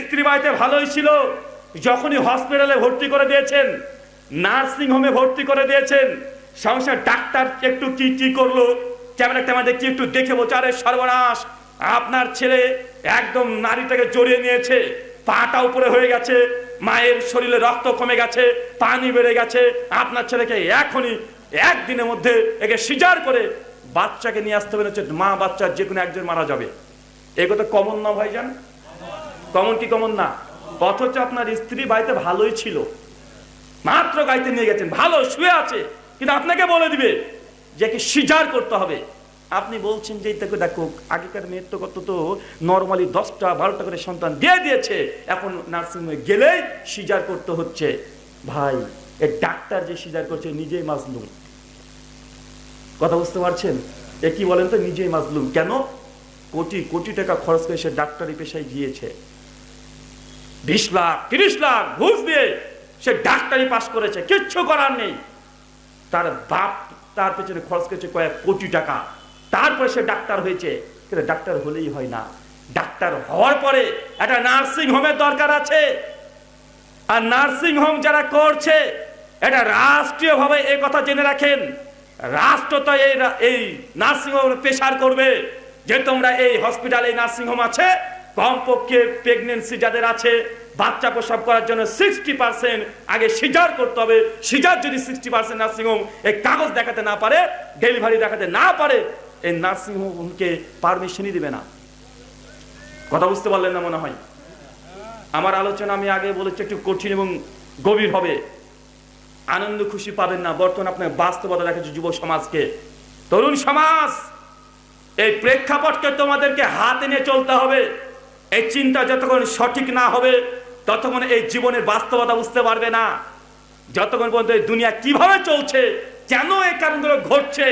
স্ত্রী বাড়িতে ভালোই ছিল, যখনই হসপিটালে ভর্তি করে দিয়েছেন, নার্সিং হোমে ভর্তি করে দিয়েছেন, সংসার ডাক্তার একটু কি কি করলো, ক্যামেরা ট্যামেরা দেখি একটু দেখে বলছে, আরে সর্বনাশ, আপনার ছেলে একদম নারীটাকে জড়িয়ে নিয়েছে, পাটা উপরে হয়ে গেছে, মায়ের শরীরে রক্ত কমে গেছে, পানি বেড়ে গেছে, আপনার ছেলেকে এখনই একদিনের মধ্যে একে সিজার করে বাচ্চাকে নিয়ে আসতে হবে, মা বাচ্চার যে কোনো একজন মারা যাবে। এগুলো তো কমন না ভাইজান? কমন কি কমন না? অথচ আপনার স্ত্রী বাড়িতে ভালোই ছিল, মাত্র গাইতে নিয়ে গেছেন, ভালো শুয়ে আছে, কিন্তু আপনাকে বলে দিবে যে একে সিজার করতে হবে। আপনি বলছেন যে দেখো আগেকার মেয়ের তো কত তো নর্মালি 10টা 12টা করে সন্তান দিয়ে দিয়েছে, এখন নার্সিংহোমে গেলেই সিজার করতে হচ্ছে। ভাই এই ডাক্তার যে সিজার করছে নিজেই মাজলুম। কথা বুঝতে পারছেন? এ কি বলেন তো, নিজেই মাজলুম। কেন? কোটি কোটি টাকা খরচ করে সে ডাক্তারি পেশায় গিয়েছে, 20 লাখ 30 লাখ ঘুষ দিয়ে সে ডাক্তারি পাস করেছে, কিচ্ছু করার নেই। তার বাপ তার পেছনে খরচ করেছে কয়েক কোটি টাকা, তারপরে সে ডাক্তার হয়েছে। কিন্তু ডাক্তার হলেই হয় না, ডাক্তার হওয়ার পরে একটা নার্সিং হোমের দরকার আছে। আর নার্সিং হোম যারা করছে, এটা রাষ্ট্রীয়ভাবে এই কথা জেনে রাখেন, রাষ্ট্র তো এই নার্সিং হোম প্রেসার করবে যে তোমরা এই হসপিটালে নার্সিং হোম আছে, কমপক্ষে প্রেগনেন্সি যাদের আছে, বাচ্চা প্রসব করার জন্য 60% আগে সিজার করতে হবে। সিজার যদি 60% নার্সিং হোম এই কাগজ দেখাতে না পারে, ডেলিভারি দেখাতে না পারে, এই নার্সিং হোমকে পারমিশনই দিবে না। কথা বুঝতে পারলেন না মনে হয়? আমার আলোচনা আমি আগে বলেছি একটু কঠিন এবং গভীর হবে, আনন্দ খুশি পাবেন না। বর্তমানে আপনার বাস্তবতা দেখাচ্ছে যুব সমাজকে, তরুণ সমাজ, এই প্রেক্ষাপটকে তোমাদেরকে হাতে নিয়ে চলতে হবে। এই চিন্তা যতক্ষণ সঠিক না হবে ততক্ষণ এই জীবনের বাস্তবতা বুঝতে পারবে না। যতক্ষণ পর্যন্ত এই দুনিয়া কিভাবে চলছে, কেন এই কারণগুলো ঘটছে,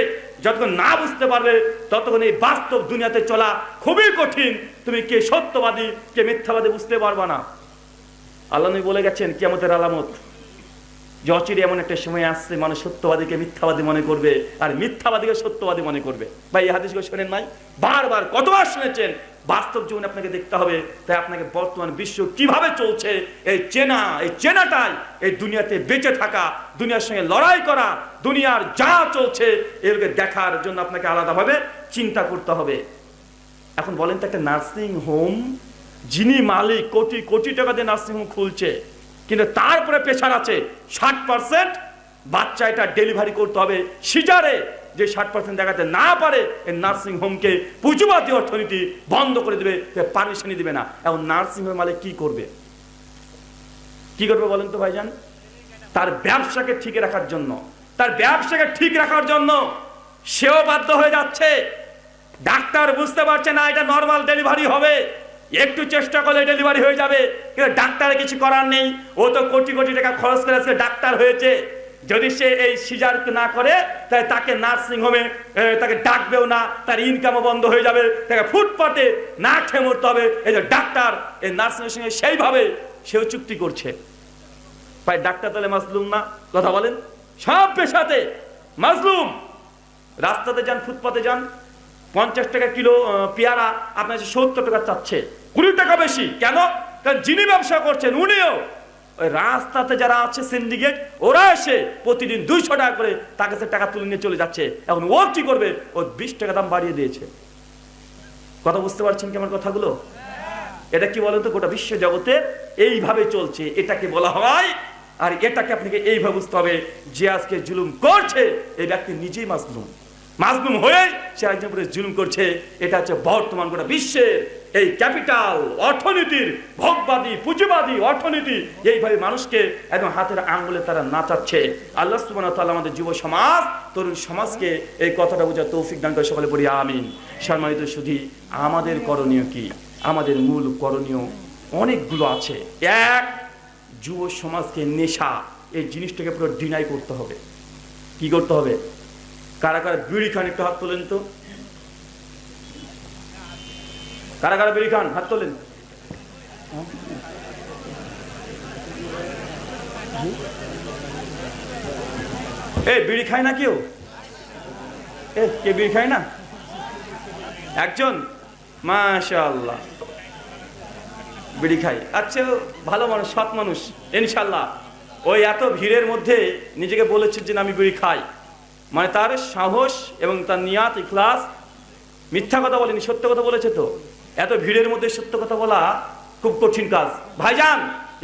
যতক্ষণ না বুঝতে পারবে ততক্ষণ এই বাস্তব দুনিয়াতে চলা খুবই কঠিন। তুমি কে সত্যবাদী কে মিথ্যাবাদী বুঝতে পারবা না। আল্লাহ নবী বলে গেছেন কিয়ামতের আলামত, যে অচিরে এমন একটা সময় আসছে মানুষ সত্যবাদীকে মিথ্যাবাদী মনে করবে আর মিথ্যাবাদীকে সত্যবাদী মনে করবে। ভাই এই হাদিসগুলো শোনেন নাই? বারবার কতবার শুনেছেন। বাস্তব জীবনে আপনাকে দেখতে হবে। তাই আপনাকে বর্তমান বিশ্ব কিভাবে চলছে এই চেনাটাই এই দুনিয়াতে বেঁচে থাকা, দুনিয়ার সঙ্গে লড়াই করা, দুনিয়ার যা চলছে এগুলোকে দেখার জন্য আপনাকে আলাদাভাবে চিন্তা করতে হবে। এখন বলেন তো, একটা নার্সিং হোম যিনি মালিক, কোটি কোটি টাকা দিয়ে নার্সিং হোম খুলছে, কিন্তু তারপরে পেশার আছে 60% বাচ্চা এটা ডেলিভারি করতে হবে সিজারে। যে 60% দেখাতে না পারে এই নার্সিং হোমকে পুঁজিবাদী অর্থনীতি বন্ধ করে দেবে, পারমিশনই দিবে না। এখন নার্সিং হোমের মালিক কি করবে? কি করবে বলেন তো ভাইজান? তার ব্যবসাকে ঠিক রাখার জন্য, তার ব্যবসাকে ঠিক রাখার জন্য সেও বাধ্য হয়ে যাচ্ছে। ডাক্তার বুঝতে পারছে না এটা নর্মাল ডেলিভারি হবে, একটু চেষ্টা করলে ডেলিভারি হয়ে যাবে, কিন্তু ডাক্তারের কিছু করার নেই। ও তো কোটি কোটি টাকা খরচ করে ডাক্তার হয়েছে। যদি সে এই সিজার না করে তাহলে তাকে নার্সিং হোমে তাকে ডাকবেও না, তার ইনকামও বন্ধ হয়ে যাবে, তাকে ফুটপাতে না খেয়ে মরতে হবে। এই যে ডাক্তার এই নার্সিংয়ের সঙ্গে সেইভাবে সেও চুক্তি করছে। ভাই ডাক্তার তাহলে মাজলুম না? কথা বলেন। সব পেশাতে মাজলুম। রাস্তাতে যান, ফুটপাতে যান, 50 টাকা কিলো পেয়ারা আপনার 70 টাকা চাচ্ছে, 20 টাকা বেশি। কেন? কারণ যিনি ব্যবসা করছেন উনিও ওই রাস্তাতে যারা আছে সিন্ডিকেট, ওরা এসে প্রতিদিন 200 টাকা করে তার কাছে টাকা তুলে নিয়ে চলে যাচ্ছে। এখন ও কি করবে? ও 20 টাকা দাম বাড়িয়ে দিয়েছে। কথা বুঝতে পারছেন কি আমার কথাগুলো? এটা কি বলেন তো? গোটা বিশ্ব জগতে এইভাবে চলছে, এটাকে বলা হয়। আর এটাকে আপনাকে এইভাবে বুঝতে হবে যে আজকে জুলুম করছে এই ব্যক্তি নিজেই মাজলুম, মাজলুম হয়ে সে একজন উপরে জুলুম করছে। এটা হচ্ছে বর্তমান গোটা বিশ্বের এই ক্যাপিটাল অর্থনীতির, ভোগবাদী পুঁজিবাদী অর্থনীতি, এইভাবে মানুষকে একদম হাতের আঙ্গুলে তারা নাচাচ্ছে। আল্লাহ সুবহানাহু ওয়া তাআলা আমাদের যুব সমাজ, তরুণ সমাজকে এই কথাটা বোঝার তৌফিক দান করে, সকলে পড়ি আমিন। সম্মানিত সুধী, আমাদের করণীয় কি? আমাদের মূল করণীয় অনেকগুলো আছে। এক, যুব সমাজকে নেশা এই জিনিসটাকে পুরো ডিনাই করতে হবে। কি করতে হবে? কারা কারা বিড়ি খান একটু হাত তোলেন তো। কারা কারা বিড়ি খান হাত তোলেন। এ বিড়ি খায় না কেউ? কে বিড়ি খায় না? একজন, মাশাআল্লাহ, বিড়ি খাই। আচ্ছা, ভালো মানুষ, সৎ মানুষ ইনশাল্লাহ। ওই এত ভিড়ের মধ্যে নিজেকে বলেছে যে আমি বিড়ি খাই, মানে তার সাহস এবং তার নিয়াত, ইখলাস, মিথ্যা কথা বলেনি, সত্য কথা বলেছে। তো এত ভিড়ের মধ্যে সত্য কথা বলা খুব কঠিন কাজ। ভাইজান,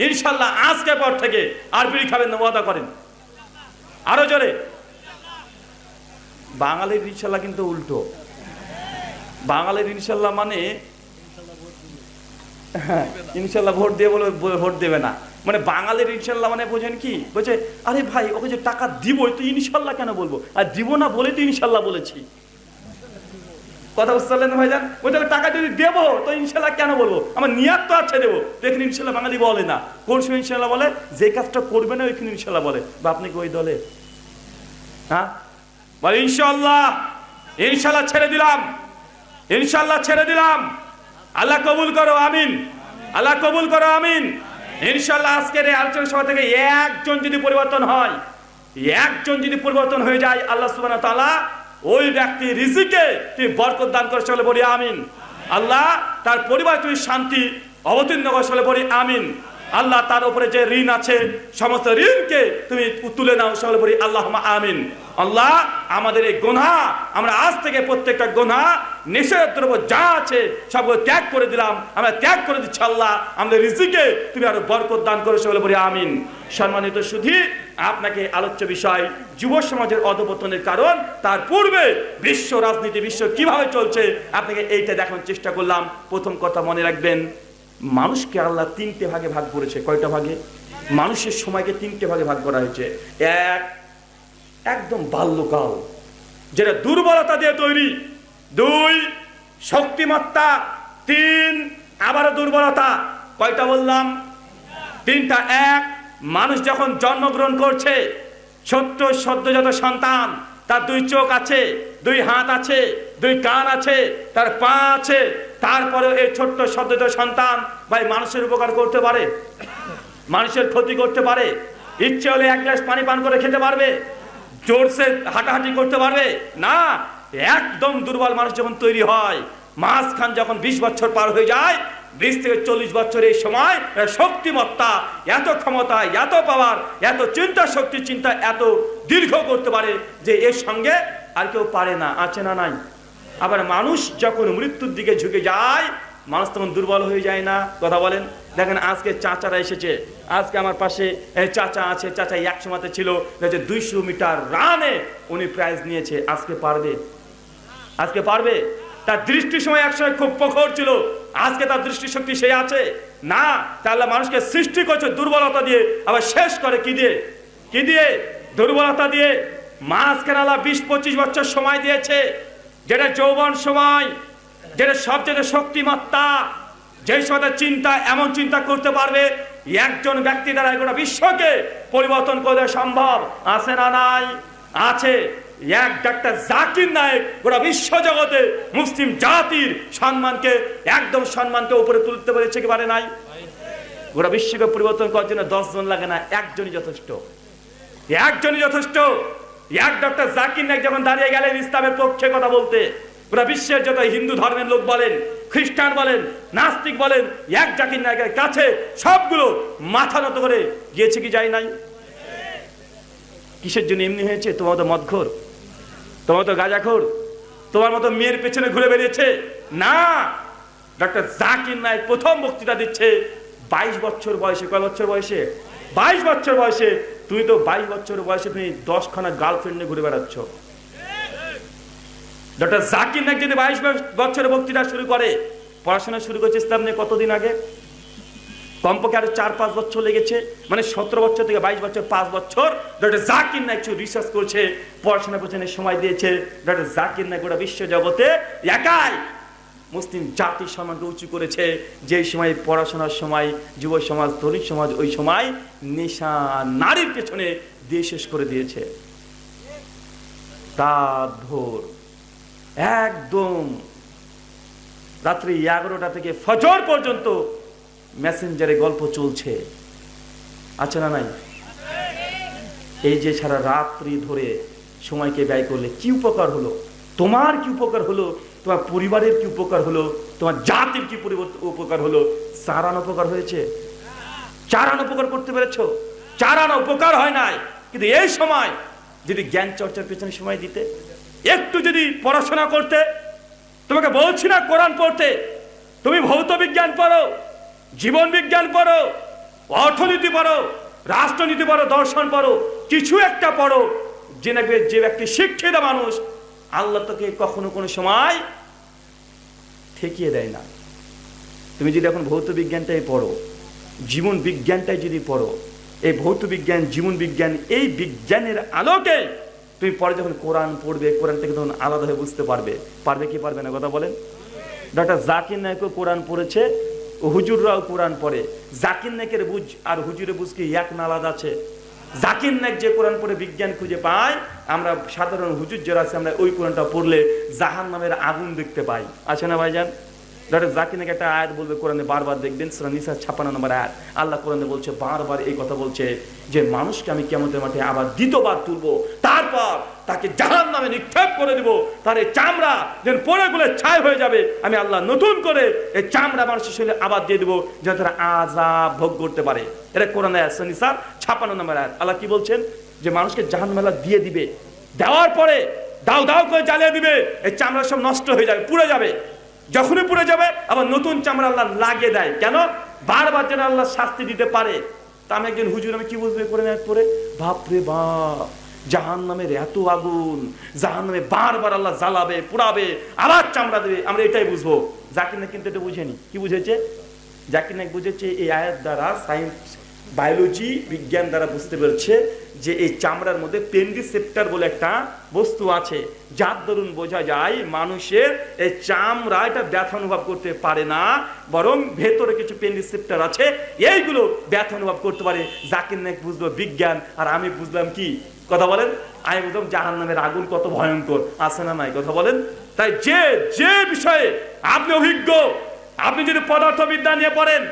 ইনশাল্লাহ আজকের পর থেকে আর বিড়ি খাবেন না, ওয়াদা করেন। আরো জোরে। বাঙালির ইনশাল্লাহ কিন্তু উল্টো। বাঙালির ইনশাল্লাহ মানে ইনশাল্লাহ ভোট দিয়ে বলে ভোট দেবে না, মানে বাঙালির ইনশাল্লাহ মানে বোঝেন কি? বলছে আরে ভাই ওকে যে টাকা দিবই তো ইনশাল্লাহ কেন বলবো, আর দিব না বলে তো ইনশাল্লাহ বলেছি। কথা বুঝতে পারলেন ভাইজান? বলছে টাকা যদি দেবো তো ইনশাল্লাহ কেন বলবো, আমার নিয়াত তো আছে দেবো। দেখুন ইনশাল্লাহ বাঙালি বলে না, কোন সময় ইনশাল্লাহ বলে? যে কাজটা করবে না ওইখানে ইনশাল্লাহ বলে। বা আপনি কি ওই দলে? হ্যাঁ, বলে ইনশাল্লাহ, ইনশাল্লাহ ছেড়ে দিলাম, ইনশাল্লাহ ছেড়ে দিলাম, আল্লাহ কবুল করো, আমিন, আল্লাহ কবুল করো, আমিন। ইনশাল্লাহ আজকের এই আলোচনা সভা থেকে একজন যদি পরিবর্তন হয়, একজন যদি পরিবর্তন হয়ে যায়, আল্লাহ সুবহানাহু ওয়া তাআলা ওই ব্যক্তির রিজিকে তুমি বরকত দান করে, চলে বলি আমিন। আল্লাহ তার পরিবার তুমি শান্তি অবতীর্ণ করে, চলে বলি আমিন। আল্লাহ তার উপরে যে ঋণ আছে সমস্ত ঋণকে তুমি তুলে নাও, সকলে বলি আল্লাহুম্মা আমিন। আল্লাহ আমাদের এই গুনাহ, আমরা আজ থেকে প্রত্যেকটা গুনাহ, নেশার দ্রব্য যা আছে সবগুলো ত্যাগ করে দিলাম, আমরা ত্যাগ করে দিচ্ছি। আল্লাহ আমাদের রিজিকে তুমি আরো বরকত দান করে, সকলে বলি আমিন। সম্মানিত সুধী, আপনাকে আলোচ্য বিষয় যুব সমাজের অধঃপতনের কারণ, তার পূর্বে বিশ্ব রাজনীতি, বিশ্ব কিভাবে চলছে আপনাকে এইটা দেখানোর চেষ্টা করলাম। প্রথম কথা মনে রাখবেন, মানুষকে আল্লাহ তিনটে ভাগে ভাগ করেছে। কয়টা ভাগে? মানুষের সময়কে তিনটে ভাগে ভাগ করা হয়েছে। এক, একদম বাল্যকাল, যেটা দুর্বলতা দিয়ে তৈরি। দুই, শক্তিমত্তা। তিন, আবারও দুর্বলতা। কয়টা বললাম? তিনটা। এক, মানুষ যখন জন্মগ্রহণ করছে, ছোট্ট সদ্যজাত সন্তান, তার দুই চোখ আছে, দুই হাত আছে, দুই কান আছে, তার পা আছে, তারপরে এই ছোট্ট সদ্যজাত সন্তান ভাই মানুষের উপকার করতে পারে? মানুষের ক্ষতি করতে পারে? ইচ্ছে হলে এক গ্লাস পানি পান করে খেতে পারবে? জোরসে হাঁটাহাঁটি করতে পারবে না। একদম দুর্বল মানুষ যখন তৈরি হয়, মাঝখান যখন 20 বছর পার হয়ে যায়, 20 থেকে 40 বছর এই সময় শক্তিমত্তা, এত ক্ষমতা, এত পাওয়ার, এত চিন্তা শক্তি, চিন্তা এত দীর্ঘ করতে পারে যে এর সঙ্গে আর কেউ পারে না। আছে না নাই? আবার মানুষ যখন মৃত্যুর দিকে ঝুঁকে যায়, মানুষ তখন দুর্বল হয়ে যায় না? কথা বলেন। দেখেন আজকে চাচারা এসেছে, আজকে আমার পাশে চাচা আছে, চাচা এক সময়তে ছিল 200 মিটার রানে উনি প্রাইজ নিয়েছে। আজকে পারবে? আজকে পারবে? তার দৃষ্টির সময় একসময় খুব প্রখর ছিল, আজকে তার দৃষ্টিশক্তি সে আছে না। তাহলে মানুষকে সৃষ্টি করছে দুর্বলতা দিয়ে, আবার শেষ করে কি দিয়ে? কি দিয়ে? দুর্বলতা দিয়ে। মাঝখানে আল্লাহ 20-25 বছর সময় দিয়েছে, যেটা যৌবন সময়, যেটা সবচেয়ে শক্তিমত্তা, যেই সময় চিন্তা, এমন চিন্তা করতে পারবে একজন ব্যক্তি দ্বারা গোটা বিশ্বকে পরিবর্তন করে সম্ভব। আছে না নাই? আছে। এক ডাক্তার জাকির নায়েক গোটা বিশ্ব জগতে মুসলিম জাতির সম্মানকে, একদম সম্মানকে উপরে তুলতে পেরেছে কি পারে নাই? গোটা বিশ্বকে পরিবর্তন করার জন্য 10 জন লাগে না, একজনই যথেষ্ট। একজনই যথেষ্ট। এক ডক্টর জাকির নায়েক যখন দাঁড়িয়ে গেলেন ইসলামের পক্ষে কথা বলতে, পুরো বিশ্বের যত হিন্দু ধর্মের লোক বলেন, খ্রিস্টান বলেন, নাস্তিক বলেন, এক জাকির নায়েকের কাছে সবগুলো মাথা নত করে গিয়েছে কি যায় নাই? কিসের জন্য এমনি হয়েছে? তোমার তো মদখোর, তোমার তো গাঁজাখোর, তোমার মতো মেয়ের পেছনে ঘুরে বেরিয়েছে না। ডক্টর জাকির নায়েক প্রথম বক্তৃতা দিচ্ছে 22 বছর বয়সে। কয় বছর বয়সে? 22 বছর বয়সে। তুমি তো 22 বছর বয়সে তুমি 10খানা গার্লফ্রেন্ড নিয়ে ঘুরে বেড়াচ্ছ। ডক্টর জাকির নায়েক যদি 22 বছরে বক্তৃতা শুরু করে, পড়াশোনা শুরু করেছে ইসলাম নিয়ে কতদিন আগে? কমপক্ষে আরো 4-5 বছর লেগেছে। মানে 17 বছর থেকে 22 বছর, 5 বছর ডক্টর জাকির নায়েক রিসার্চ করছে, পড়াশোনা পেছনে সময় দিয়েছে। ডক্টর জাকির নায়েক গোটা বিশ্ব জগতে একাই মুসলিম জাতির সম্মানকে উঁচু করেছে। যে সময় পড়াশোনার সময় যুব সমাজ, তরুণ সমাজ ওই সময় নেশা নারীর পেছনে দিয়ে শেষ করে দিয়েছে। রাত ভোর একদম রাত্রি 11টা থেকে ফজর পর্যন্ত মেসেঞ্জারে গল্প চলছে, আছে না নাই? এই যে সারা রাত্রি ধরে সময়কে ব্যয় করলে কি উপকার হলো? তোমার কি উপকার হলো? তোমার পরিবারের কি উপকার হলো? তোমার জাতির কি উপকার হলো? 4 আনা উপকার হয়েছে? 4 আনা উপকার করতে পেরেছো? 4 আনা উপকার হয় নাই। কিন্তু এই সময় যদি জ্ঞান চর্চার পেছনে সময় দিতে, একটু যদি পড়াশোনা করতে, তোমাকে বলছি না কোরআন পড়তে, তুমি ভৌত বিজ্ঞান পড়ো, জীবন বিজ্ঞান পড়ো, অর্থনীতি পড়ো, রাষ্ট্রনীতি পড়ো, দর্শন পড়ো, কিছু একটা পড়ো, যে ব্যক্তি শিক্ষিত মানুষ আল্লাহ তোকে কখনো কোনো সময় ঠেকিয়ে দেয় না। তুমি যদি এখন ভৌত বিজ্ঞানটাই পড়ো, জীবন বিজ্ঞানটাই যদি পড়ো, এই ভৌত বিজ্ঞান, জীবন বিজ্ঞান, এই বিজ্ঞানের আলোকে তুমি পরে যখন কোরআন পড়বে, কোরআন থেকে তখন আলাদা হয়ে বুঝতে পারবে। পারবে কি পারবে না কথা বলেন? ডক্টর জাকির নায়েকও কোরআন পড়েছে, হুজুররাও কোরআন পড়ে। জাকির নায়েকের বুঝ আর হুজুরের বুঝ কি এক না আলাদা আছে? জাকির নায়েক যে কোরআন পড়ে বিজ্ঞান খুঁজে পায়, আমরা সাধারণ হুজুর যারা আছে আমরা ওই কোরআনটা পড়লে জাহান্নামের আগুন দেখতে পাই, আছে না ভাইজান? ডক্টর জাকির নায়েক একটা আয়াত বলবে কোরআনে, বারবার দেখবেন সূরা নিসা 56 নম্বর আয়াত। আল্লাহ কোরআনে বলছে, বারবার এই কথা বলছে যে মানুষকে আমি কিয়ামতের মাঠে আবার দ্বিতীয়বার তুলবো, তারপর তাকে জাহান্নামে নিক্ষেপ করে দেব, তার এই চামড়া যেন পড়ে গলে ছাই হয়ে যাবে। আমি আল্লাহ নতুন করে এই চামড়া মানুষের শরীরে আবার দিয়ে দেবো, যেন তারা আযাব ভোগ করতে পারে। এটা কোরআনে সূরা নিসা 56 নম্বর আয়াত। আল্লাহ কি বলছেন? যে মানুষকে জাহান্নামে দিয়ে দিবে, দেওয়ার পরে দাও দাও করে জ্বালিয়ে দিবে, এই চামড়া সব নষ্ট হয়ে যাবে, পুড়ে যাবে। যখনই পুড়ে যাবে আবার নতুন চামড়া আল্লাহ লাগিয়ে দেয়। কেন? বারবার যেন আল্লাহ শাস্তি দিতে পারে। তা আমি একজন হুজুর, আমি কি বুঝবে করে নেয় পরে, বাপরে বাপ, জাহান্নামের এত আগুন, জাহান্নামে বারবার আল্লাহ জ্বালাবে, পুড়াবে, আবার চামড়া দেবে, আমরা এটাই বুঝবো। জাকির নায়েক কিন্তু এটা বুঝেনি। কি বুঝেছে? জাকির নায়েক বুঝেছে এই আয়াত দ্বারা, সায়েন্স, বায়োলজি, বিজ্ঞান দ্বারা বুঝতে পেরেছে যে এই চামড়ার মধ্যে পেন্ডিসেপ্টার বলে একটা বস্তু আছে, যার দরুন বোঝা যায় মানুষের এই চামড়া এটা ব্যথা অনুভব করতে পারে না, বরং ভেতরে কিছু পেন্ডিসেপ্টার আছে, এইগুলো ব্যথা অনুভব করতে পারে। জাকির নায়েক বুঝলো বিজ্ঞান, আর আমি বুঝলাম কি? কথা বলেন? আমি বুঝলাম জাহান্নামের আগুন কত ভয়ঙ্কর, আছে না নাই? কথা বলেন? তাই যে বিষয়ে আপনি অভিজ্ঞ, আপনি যদি পদার্থবিদ্যা নিয়ে পড়েন,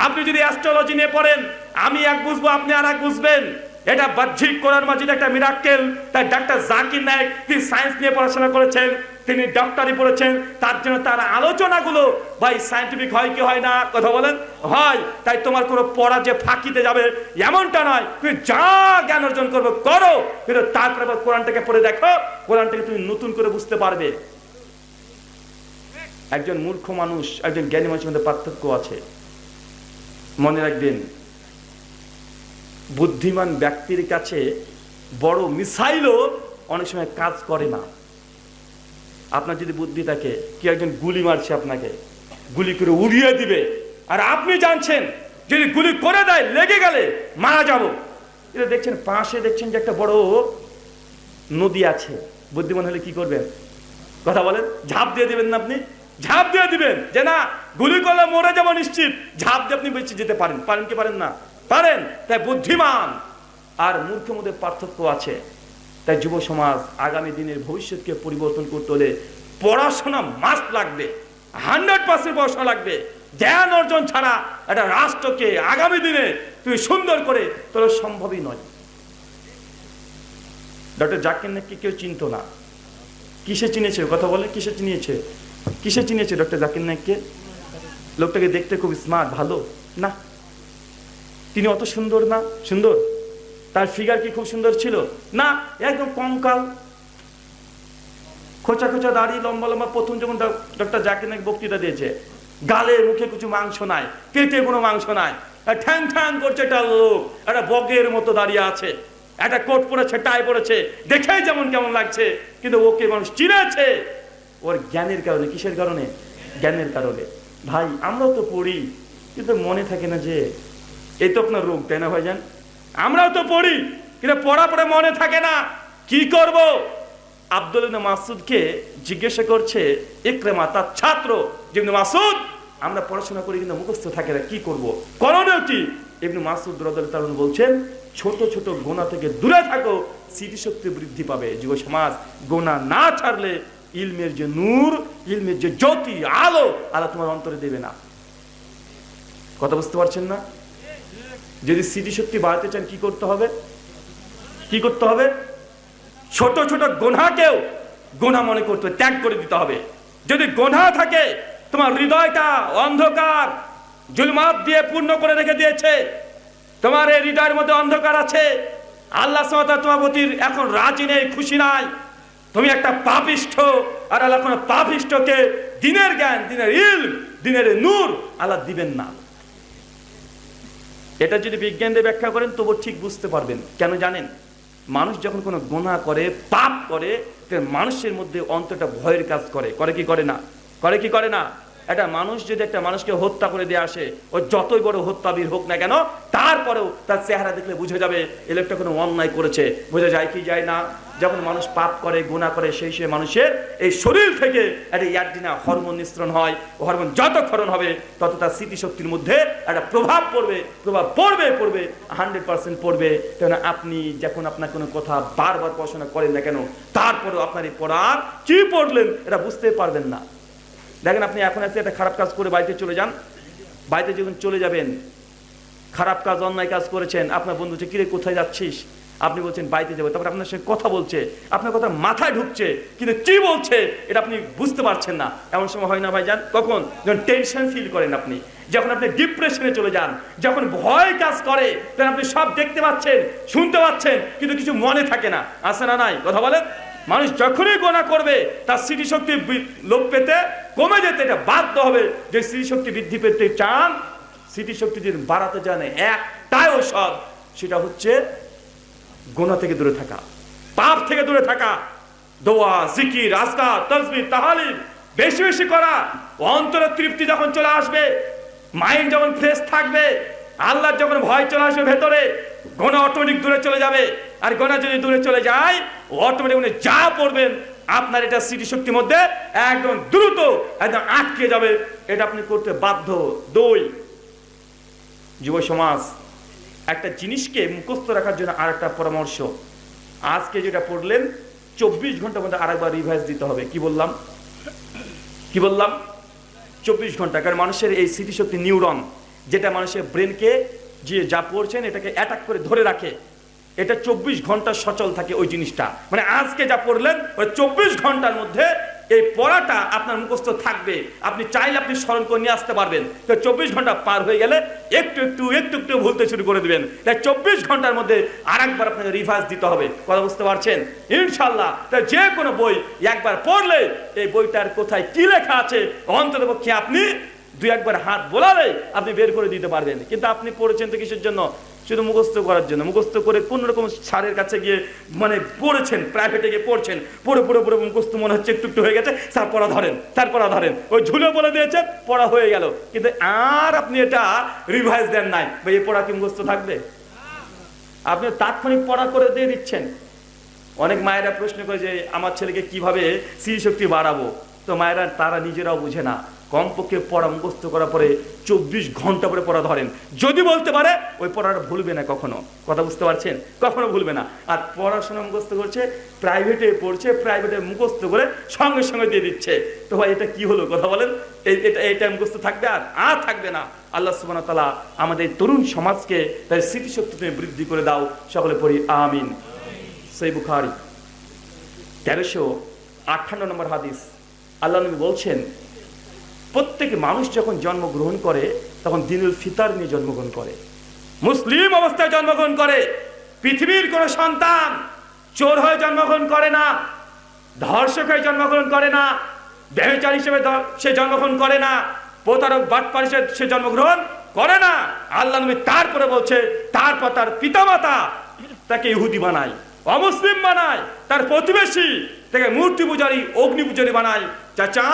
আপনি যদি অ্যাস্ট্রোলজি নিয়ে পড়েন, আমি এক বুঝবো, আপনি আর এক বুঝবেন। এটা বাহ্যিক কোরআন মাজিদ একটা মিরাক্কেল। তাই ডাক্তার জাকির নায়েক, তিনি সায়েন্স নিয়ে পড়াশোনা করেছেন, তিনি ডক্টরি পড়েছেন, তার জন্য তার আলোচনাগুলো ভাই সায়েন্টিফিক হয় কি হয় না? কথা বলেন? হয়। তাই তোমার কোনো পড়া যে ফাঁকিতে যাবে এমনটা নয়, তুমি যা জ্ঞান অর্জন করবে করো, কিন্তু তারপরে আবার কোরআনটাকে পড়ে দেখো, কোরআনটাকে তুমি নতুন করে বুঝতে পারবে। একজন মূর্খ মানুষ, একজন জ্ঞানী মানুষের মধ্যে পার্থক্য আছে। মনে রাখবেন, বুদ্ধিমান ব্যক্তির কাছে বড় মিসাইলও অনেক সময় কাজ করে না। আপনার যদি বুদ্ধি থাকে, কি একজন গুলি মারছে, আপনাকে গুলি করে উড়িয়ে দিবে, আর আপনি জানছেন যদি গুলি করে দেয় লেগে গেলে মারা যাব। এটা দেখছেন পাশে, দেখছেন যে একটা বড় নদী আছে, বুদ্ধিমান হলে কি করবেন? কথা বলেন? ঝাঁপ দিয়ে দিবেন না? আপনি ঝাঁপ দিয়ে দিবেন যে না, গুলি করলে মরে যাবো নিশ্চিত, ঝাঁপ দিয়ে আপনি বেঁচে যেতে পারেন। পারেন কি পারেন না? পারেন। তাই বুদ্ধিমান আর মূর্খের মধ্যে পার্থক্য আছে। তাই যুব সমাজ আগামী দিনের ভবিষ্যৎকে পরিবর্তন করতে হলে পড়াশোনা মাস্ট লাগবে, 100% পড়াশোনা লাগবে। জ্ঞান অর্জন ছাড়া একটা রাষ্ট্রকে আগামী দিনে তুমি সুন্দর করে তোলা সম্ভবই নয়। ডক্টর জাকির নায়েককে কেউ চিনত না। কিসে চিনেছে? কথা বলে, কিসে চিনিয়েছে? কিসে চিনিয়েছে ডক্টর জাকির নায়েককে? লোকটাকে দেখতে খুব স্মার্ট, ভালো না? তিনি অত সুন্দর না? সুন্দর? তার ফিগার কি খুব সুন্দর ছিল? না, একদম কঙ্কাল, খোঁচা খোঁচা দাড়ি, লম্বা লম্বা। প্রথম যখন ডক্টর জাকির নায়েক বক্তৃতা দিয়েছে, গালে মুখে কিছু মাংস নাই, পেটে কোনো মাংস নাই, ঠ্যাং ঠ্যাং করছে একটা লোক, একটা বগের মতো দাঁড়িয়ে আছে, একটা কোট পরেছে, টাই পরেছে, দেখেই যেমন কেমন লাগছে, কিন্তু ওকে মানুষ চিনেছে ওর জ্ঞানের কারণে। কিসের কারণে? জ্ঞানের কারণে। ভাই আমরাও তো পড়ি, কিন্তু মনে থাকে না যে এই তো আপনার রোগ, তাই না ভাইজান? আমরাও তো পড়ি, কিন্তু পড়া পড়ে মনে থাকে না, কি করব? আব্দুল ইবনে মাসউদকে জিজ্ঞাসা করছে ইকরামা, তার ছাত্র, যে ইবনে মাসউদ আমরা পড়াশোনা করি কিন্তু মুখস্থ থাকে না, কি করব? করণীয় কি? ইবনে মাসউদ রাদিয়াল্লাহু তাআলা বলছেন ছোট ছোট গুনাহ থেকে দূরে থাকো, স্মৃতিশক্তি বৃদ্ধি পাবে। যুব সমাজ, গুনাহ না ছাড়লে ইলমের যে নূর, ইলমের যে জ্যোতি, আলো, আল্লাহ তোমার অন্তরে দেবে না। কথা বুঝতে পারছেন না? যদি স্মৃতিশক্তি বাড়াতে চান কি করতে হবে? কি করতে হবে? ছোট ছোট গুনাহকেও গুনাহ মনে করতে, ত্যাগ করে দিতে হবে। যদি গুনাহ থাকে, তোমার হৃদয়টা অন্ধকার জুলমাত দিয়ে পূর্ণ করে রেখে দিয়েছে, তোমার এই হৃদয়ের মধ্যে অন্ধকার আছে, আল্লাহ সুবহানাহু ওয়া তাআলা তোমার প্রতি এখন রাজি নেই, খুশি নাই, তুমি একটা পাপিষ্ঠ, আর আল্লাহ কোনো পাপিষ্ঠকে দিনের জ্ঞান, দিনের ইলম, দিনের নূর আল্লাহ দিবেন না। এটা যদি বিজ্ঞান দিয়ে ব্যাখ্যা করেন তবু ঠিক বুঝতে পারবেন। কেন জানেন? মানুষ যখন কোনো গুনাহ করে, পাপ করে, মানুষের মধ্যে অন্তরটা ভয়ের কাজ করে। করে কি করে না? করে কি করে না? একটা মানুষ যদি একটা মানুষকে হত্যা করে দিয়ে আসে, ও যতই বড় হত্যাবীর হোক না কেন, তারপরেও তার চেহারা দেখলে বুঝে যাবে এই লোকটা কোনো অন্যায় করেছে। বোঝা যায় কি যায় না? যখন মানুষ পাপ করে, গুনাহ করে, সেই সে মানুষের এই শরীর থেকে একটা ইয়ারডিনা হরমোন নিঃসরণ হয়। ও হরমোন যত ক্ষরণ হবে তত তার স্মৃতিশক্তির মধ্যে একটা প্রভাব পড়বে, প্রভাব পড়বে, পড়বে 100% পড়বে। কেন আপনি যখন আপনার কোনো কথা বারবার পড়াশোনা করেন না কেন, তারপরেও আপনার এই পড়ার কি পড়লেন এটা বুঝতে পারবেন না। দেখেন আপনি এখন এসে একটা খারাপ কাজ করে বাড়িতে চলে যান, বাড়িতে যখন চলে যাবেন, খারাপ কাজ, অন্যায় কাজ করেছেন, আপনার বন্ধু বলছে কিরে কোথায় যাচ্ছিস? আপনি বলছেন বাড়িতে যাবো, তারপর আপনার সঙ্গে কথা বলছে, আপনার কথা মাথায় ঢুকছে, কিন্তু কি বলছে এটা আপনি বুঝতে পারছেন না। এমন সময় হয় না ভাইজান? কখন? যখন টেনশন ফিল করেন আপনি, যখন আপনি ডিপ্রেশনে চলে যান, যখন ভয় কাজ করে, তখন আপনি সব দেখতে পাচ্ছেন, শুনতে পাচ্ছেন, কিন্তু কিছু মনে থাকে না। আছে না নাই? কথা বলেন। মানুষ যখনই গুনাহ করবে তার স্মৃতিশক্তি লোপ পেতে, কমে যেতে, এটা বাধ্য হবে। যে স্মৃতিশক্তি বৃদ্ধি পেতে চান, স্মৃতিশক্তি যদি বাড়াতে চান, একটাই ঔষধ, সেটা হচ্ছে গুনাহ থেকে দূরে থাকা, পাপ থেকে দূরে থাকা, দোয়া, জিকির, আজকার, তাসবিহ, তাহলিল বেশি বেশি করা। অন্তরের তৃপ্তি যখন চলে আসবে, মাইন্ড যখন ফ্রেশ থাকবে, আল্লাহর যখন ভয় চলে আসবে ভেতরে, গুনাহ অটোমেটিক দূরে চলে যাবে। আর গুনাহ যদি দূরে চলে যায়, অটোমেটিক উনি যা পড়বেন আপনার এটা স্মৃতিশক্তির মধ্যে একদম দ্রুত একদম আটকে যাবে। এটা আপনি করতে বাধ্য। 2, যুব সমাজ, একটা জিনিসকে মুখস্থ রাখার জন্য আরেকটা পরামর্শ, আজকে যেটা পড়লেন 24 ঘন্টার মধ্যে আরেকবার রিভাইজ দিতে হবে। কি বললাম? কি বললাম? 24 ঘন্টা। কারণ মানুষের এই স্মৃতিশক্তি নিউরন, যেটা মানুষের ব্রেনকে যে যা পড়ছেন এটাকে অ্যাটাক করে ধরে রাখে, এটা 24 ঘন্টা সচল থাকে ওই জিনিসটা। মানে আজকে যা পড়লেন ওই 24 ঘন্টার মধ্যে এই পড়াটা আপনার মুখস্থ থাকবে। আপনি চাইলে আপনি স্মরণ করে নিয়ে আসতে পারবেন। তো 24 ঘন্টা পার হয়ে গেলে একটু একটু একটু একটু ভুলতে শুরু করে দিবেন। তাই 24 ঘন্টার মধ্যে আরেকবার আপনাকে রিভাইজ দিতে হবে। কথা বুঝতে পারছেন? ইনশাল্লাহ। তাই যে কোনো বই একবার পড়লে এই বইটার কোথায় কি লেখা আছে অন্ততপক্ষে আপনি 2-1 বার হাত বোলালে আপনি বের করে দিতে পারবেন। কিন্তু আপনি পড়েছেন তো কিসের জন্য? শুধু মুখস্থ করার জন্য। মুখস্থ করে কোন রকম স্যারের কাছে গিয়ে মানে পড়েছেন, প্রাইভেটে গিয়ে পড়ছেন, পড়ে পড়ে পড়ে মুখস্থ মনে হচ্ছে একটু একটু হয়ে গেছে, স্যার পড়া ধরেন, স্যার পড়া ধরেন, ওই ঝুলে বলে দিয়েছেন, পড়া হয়ে গেল। কিন্তু আর আপনি এটা রিভাইজ দেন নাই, ভাই এই পড়া কি মুখস্থ থাকবে? আপনি তাৎক্ষণিক পড়া করে দিয়ে দিচ্ছেন। অনেক মায়েরা প্রশ্ন করে যে আমার ছেলেকে কিভাবে স্মৃতিশক্তি বাড়াবো, তো মায়েরা তারা নিজেরাও বুঝে না। কমপক্ষে পড়া মুখস্থ করার পরে 24 ঘন্টা পরে পড়া ধরেন, যদি বলতে পারে ওই পড়াটা ভুলবে না কখনো। কথা বুঝতে পারছেন? কখনো ভুলবে না। আর পড়াশোনা মুখস্থ করছে, প্রাইভেটে পড়ছে, প্রাইভেটে মুখস্থ করে সঙ্গে সঙ্গে দিয়ে দিচ্ছে, তো ভাই এটা কি হলো? কথা বলেন। এটা মুখস্থ থাকবে? আর থাকবে না। আল্লাহ সুবহানাহু ওয়া তাআলা আমাদের তরুণ সমাজকে তার স্মৃতিশক্তি তুমি বৃদ্ধি করে দাও। সকলে পড়ি আমিন। সহিহ বুখারী 1358 নম্বর হাদিস। আল্লাহ নবী বলছেন, প্রত্যেক মানুষ যখন জন্মগ্রহণ করে তখন দিনুল ফিতর নিয়ে জন্মগ্রহণ করে, মুসলিম অবস্থায় জন্মগ্রহণ করে। পৃথিবীর কোন সন্তান চোর হয়ে জন্মগ্রহণ করে না, ধর্ষক হয়ে জন্মগ্রহণ করে না, ব্যভিচার হিসেবে সে জন্মগ্রহণ করে না, প্রতারক বাটপারে সে জন্মগ্রহণ করে না। আল্লাহ নবী তারপরে বলছে, তারপর তার পিতামাতা তাকে ইহুদি বানায়, অমুসলিম বানায়, তার প্রতিবেশী তাকে মূর্তি পূজারী, অগ্নি পূজারী বানায়। চাচা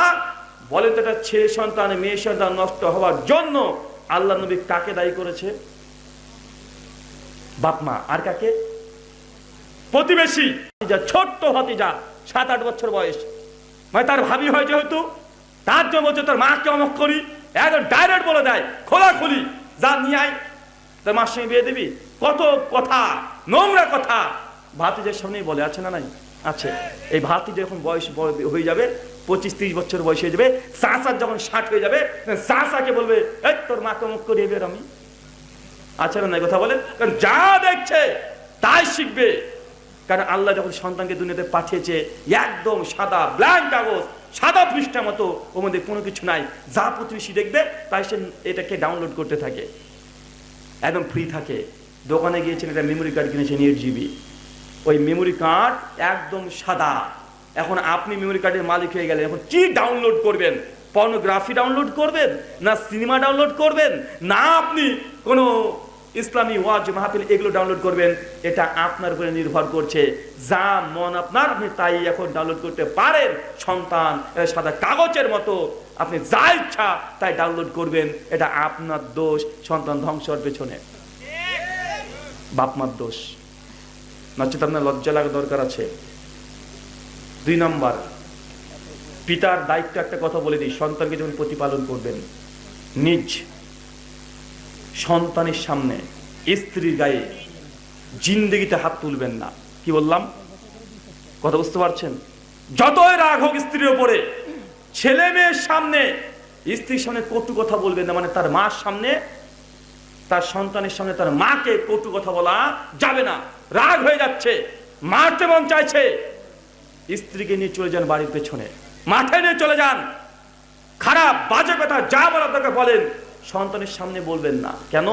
বলেন তো, একটা ছেলে সন্তান মেয়ে সন্তান নষ্ট হওয়ার জন্য আল্লাহ নবী কাকে দায়ী করেছে? বাপ মা, আর কাকে? প্রতিবেশী। ছোট্ট ভাতিজা 7-8 বছর বয়স, মানে তার ভাবি হয় যেহেতু, তার জন্য বলছে তোর মাকে অমক করি, একদম ডাইরেক্ট বলে দেয় খোলাখুলি, যা নিয়ে আয়, তোর মার সঙ্গে বিয়ে দিবি। কত কথা, নোংরা কথা ভাতিজার সামনেই বলে, আছে না নাই? আছে। এই ভাতিজা যখন বয়স হয়ে যাবে, 25-30 বছর বয়স হয়ে যাবে, চাচার যখন 60 হয়ে যাবে, চাচাকে বলবে এই তোর মাকে অমক করি এবার আমি। আছে না নাই কথা বলেন? কারণ যা দেখছে তাই শিখবে। কারণ আল্লাহ যখন সন্তানকে দুনিয়াতে পাঠিয়েছে, একদম সাদা ব্ল্যাঙ্ক কাগজ, সাদা পৃষ্ঠার মতো, ওর মধ্যে কোনো কিছু নাই। যা প্রতিবেশী দেখবে তাই সে এটাকে ডাউনলোড করতে থাকে, একদম ফ্রি থাকে। দোকানে গিয়েছেন, একটা মেমোরি কার্ড কিনেছেন 8 GB, ওই মেমোরি কার্ড একদম সাদা। এখন আপনি মেমোরি কার্ডের মালিক হয়ে গেলেন, এখন কি ডাউনলোড করবেন? পর্নোগ্রাফি ডাউনলোড করবেন, না সিনেমা ডাউনলোড করবেন, না আপনি কোনো ইসলামী ওয়াজ মাহফিল এগুলো ডাউনলোড করবেন? এটা আপনার উপরে নির্ভর করছে। যা মন আপনার, আপনি তাই এখন ডাউনলোড করতে পারেন। সন্তান সাদা কাগজের মতো, আপনি যা ইচ্ছা তাই ডাউনলোড করবেন, এটা আপনার দোষ। সন্তান ধ্বংসের পেছনে বাপ মার দোষ, নচেত আপনার লজ্জা লাগা দরকার আছে। 2 নম্বর, পিতার দায়িত্ব একটা কথা বলে দিই, সন্তানকে যখন প্রতিপালন করবেন, নিজ সন্তানের সামনে স্ত্রীর গায়ে জিন্দেগিতে হাত তুলবেন না। কি বললাম? কথা বুঝতে পারছেন? যতই রাগ হোক স্ত্রীর উপরে, ছেলে মেয়ের সামনে, স্ত্রীর সামনে কটু কথা বলবেন না। মানে তার মার সামনে, তার সন্তানের সামনে তার মাকে কটু কথা বলা যাবে না। রাগ হয়ে যাচ্ছে, মারতে মন চাইছে, স্ত্রীকে নিয়ে চলে যান বাড়ির পেছনে, মাথায় নিয়ে চলে যান। খারাপ বাজে কথা যা বলার দরকার বলেন, সন্তানের সামনে বলবেন না। কেন?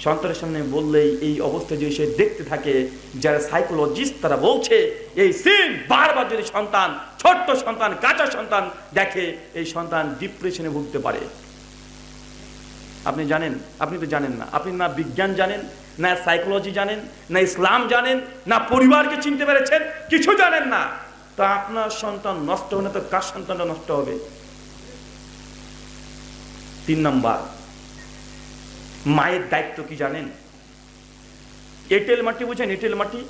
সন্তানের সামনে বললেই এই অবস্থা যদি সে দেখতে থাকে, যারা সাইকোলজিস্ট তারা বলছে, এই সিন বারবার যদি সন্তান, ছোট্ট সন্তান, কাঁচা সন্তান দেখে, এই সন্তান ডিপ্রেশনে ভুগতে পারে। আপনি জানেন? আপনি তো জানেন না। আপনি না বিজ্ঞান জানেন, না সাইকোলজি জানেন, না ইসলাম জানেন, না পরিবারকে চিনতে পেরেছেন, কিছু জানেন না। তো আপনার সন্তান নষ্ট হলে তো কার সন্তানটা নষ্ট হবে? 3 নম্বর, মায়ের দায়িত্ব কি জানেন? এঁটেল মাটি বুঝেন? এঁটেল মাটি,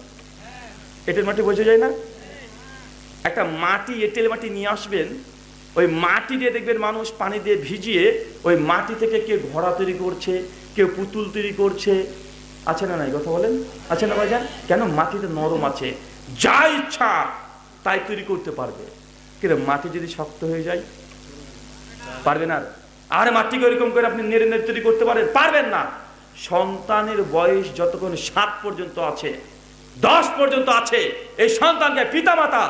এঁটেল মাটি বোঝা যায় না? একটা মাটি, এঁটেল মাটি নিয়ে আসবেন, ওই মাটি দিয়ে দেখবেন মানুষ পানি দিয়ে ভিজিয়ে ওই মাটি থেকে কেউ ঘোড়া তৈরি করছে, কেউ পুতুল তৈরি করছে। আছে না নাই কথা বলেন? আছে না ভাইজান? কেন? মাটিতে নরম আছে, যা ইচ্ছা তাই তৈরি করতে পারবে। কিন্তু মাটি যদি শক্ত হয়ে যায়, পারবেন? আর মাটিকে ওইরকম করে আপনি নেড়ে নেড়ে তৈরি করতে পারবেন না। সন্তানের বয়স যতক্ষণ 7 পর্যন্ত আছে, 10 পর্যন্ত আছে, এই সন্তানকে পিতামাতা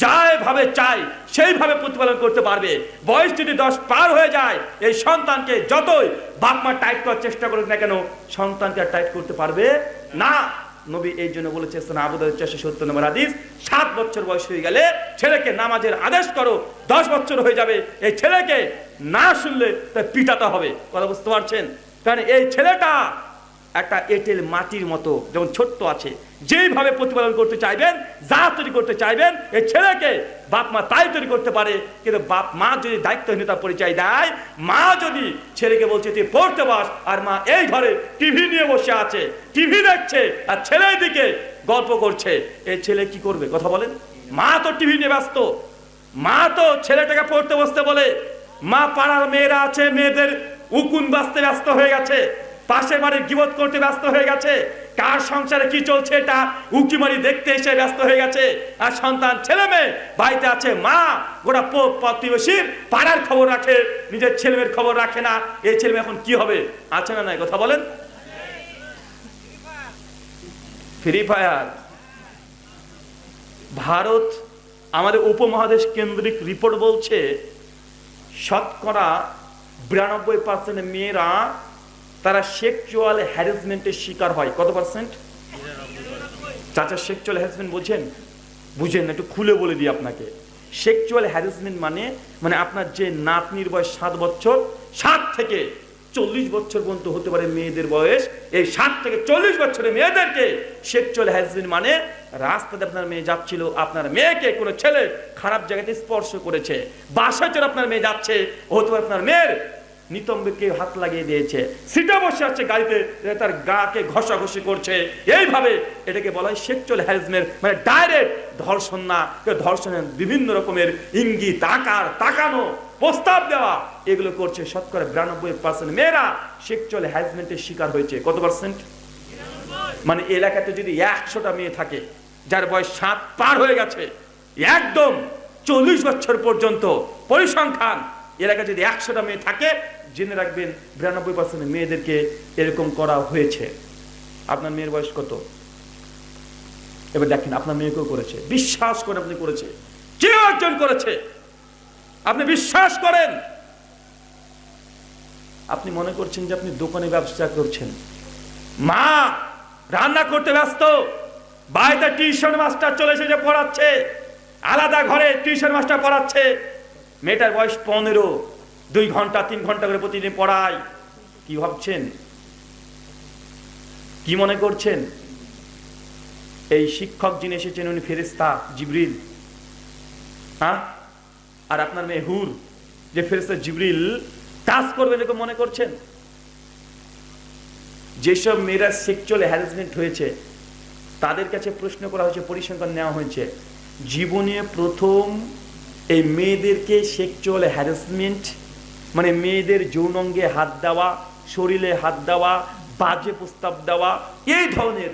যাইভাবে চাই সেইভাবে প্রতিপালন করতে পারবে। বয়স যদি 10 পার হয়ে যায়, এই সন্তানকে যতই বাপ মা টাইট করার চেষ্টা করুক না কেন, সন্তানকে টাইট করতে পারবে না। নবী এই জন্য বলেছে, আবু দাউদ 470 নম্বর হাদিস, 7 বছর বয়স হয়ে গেলে ছেলেকে নামাজের আদেশ করো। 10 বছর হয়ে যাবে, এই ছেলেকে না শুনলে তার পিটাতে হবে। কথা বুঝতে পারছেন? কারণ এই ছেলেটা একটা এঁটেল মাটির মতো, যেমন ছোট্ট আছে, যেইভাবে প্রতিপালন করতে চাইবেন, যা তৈরি করতে চাইবেন, এই ছেলেকে বাপ মা তাই তৈরি করতে পারে। কিন্তু বাপ মা যদি দায়িত্বহীনতার পরিচয় দেয়, মা যদি ছেলেকে বলছে তুই পড়তে বস, আর মা এই ঘরে টিভি নিয়ে বসে আছে, টিভি দেখছে, আর ছেলের দিকে গল্প করছে, এই ছেলে কি করবে? কথা বলেন? মা তো টিভি নিয়ে ব্যস্ত, মা তো ছেলেটাকে পড়তে বসতে বলে, মা পাড়ার মেয়েরা আছে, মেয়েদের উকুন বাঁচতে ব্যস্ত হয়ে গেছে, পাশের বাড়ির গীবত করতে ব্যস্ত হয়ে গেছে, কার সংসারে কি চলছে এটা উকিমারি দেখতে এসে ব্যস্ত হয়ে গেছে। আর সন্তান ছেলে মেয়ে বাড়িতে আছে, মা গোটা প্রতিবেশীর পাড়ার খবর রাখে, নিজের ছেলে মেয়ের খবর রাখে না। এই ছেলে মেয়ে এখন কি হবে? আছে না নাই কথা বলেন? Free fire. ভারত আমাদের উপমহাদেশ কেন্দ্রিক রিপোর্ট বলছে, শতকরা 92% মেয়েরা তারা সেক্সুয়াল হ্যারাসমেন্টের শিকার হয়। কত পার্সেন্ট? চাচা সেক্সুয়াল হ্যারাসমেন্ট বোঝেন? বুঝেন না? একটু খুলে বলে দিই আপনাকে। সেক্সুয়াল হ্যারাসমেন্ট মানে আপনার যে নাতনির বয়স 7 বছর, 7 থেকে 40 বছর পর্যন্ত হতে পারে মেয়েদের বয়স। এই 7 থেকে 40 বছরের মেয়েদেরকে সেক্সুয়াল হ্যারাসমেন্ট মানে রাস্তাতে আপনার মেয়ে যাচ্ছিল, আপনার মেয়েকে কোনো ছেলে খারাপ জায়গাতে স্পর্শ করেছে, বাসায় চলে আপনার মেয়ে যাচ্ছে, হতে পারে আপনার মেয়ের নিতম্বকে হাত লাগিয়ে দিয়েছে, সিটে বসে আছে গাড়িতে, তার গাকে ঘষাঘষি করছে, এইভাবে এটাকে বলা হয় সেক্সুয়াল হ্যারাসমেন্ট। মানে ডাইরেক্ট ধর্ষণ না, ধর্ষণের বিভিন্ন রকমের ইঙ্গিত, আকার, তাকানো, প্রস্তাব দেওয়া, এগুলো করছে। শতকরা 92% মেয়েরা সেক্সুয়াল হ্যারাসমেন্টের শিকার হয়েছে। কত পার্সেন্ট? মানে এলাকাতে যদি 100টা মেয়ে থাকে যার বয়স 7 পার হয়ে গেছে, একদম 40 বছর পর্যন্ত পরিসংখ্যান এলাকায় যদি 100টা মেয়ে থাকে, জেনে রাখবেন 92% মেয়েদেরকে এরকম করা হয়েছে। আপনার মেয়ের বয়স কত? এবার দেখেন, আপনার মেয়েকেও করেছে, বিশ্বাস করে আপনি করেছে, কেউ একজন করেছে, আপনি বিশ্বাস করেন। আপনি মনে করছেন যে আপনি দোকানে ব্যবসা করছেন, মা রান্না করতে ব্যস্ত, বাড়িতে টিউশন মাস্টার চলে এসেছে পড়াচ্ছে, আলাদা ঘরে টিউশন মাস্টার পড়াচ্ছে, মেয়েটার বয়স 15, 2 ঘন্টা 3 ঘন্টা করে প্রতিদিন পড়ায়। কি ভাবছেন? কি মনে করছেন? এই শিক্ষক যিনি এসেছেন উনি ফেরেশতা জিবরিল, হ্যাঁ? আর আপনার মেয়ে হুর, যে ফেরেশতা জিবরিল কাজ করবে এরকম মনে করছেন? যেসব মেয়েরা সেক্সুয়াল হ্যারাসমেন্ট হয়েছে তাদের কাছে প্রশ্ন করা হয়েছে, পরিসংখ্যান নেওয়া হয়েছে, জীবনে প্রথম এই মেয়েদেরকে সেক্সুয়াল হ্যারাসমেন্ট মানে মেয়েদের যৌনাঙ্গে হাত দেওয়া, শরীরে হাত দেওয়া, বাজে প্রস্তাব দেওয়া, এই ধরনের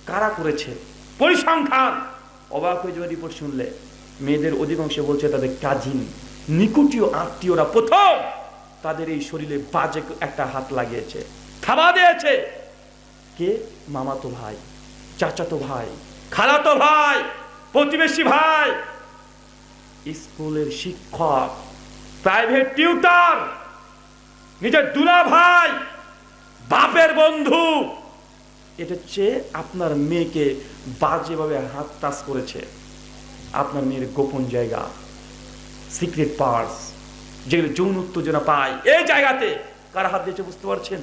কারা করেছে? পরিসংখ্যান অবাক হয়ে যাবে রিপোর্ট শুনলে। মেয়েদের অধিকাংশ বলছে তাদের কাজিন, নিকটীয় আত্মীয়রা প্রথম তাদের এই শরীরে বাজে একটা হাত লাগিয়েছে, থাবা দিয়েছে। কে? মামাতো ভাই, চাচাতো ভাই, খালাতো ভাই, প্রতিবেশী ভাই, স্কুলের শিক্ষক, প্রাইভেট টিউটর, নিজের দুলা ভাই, বাপের বন্ধু। এটা হচ্ছে আপনার মেয়েকে বাজেভাবে হাত টাচ করেছে। আপনার মেয়ের গোপন জায়গা, সিক্রেট পার্টস, যেগুলো যৌন উত্তেজনা পায়, এই জায়গাতে কারা হাত দিয়েছে বুঝতে পারছেন?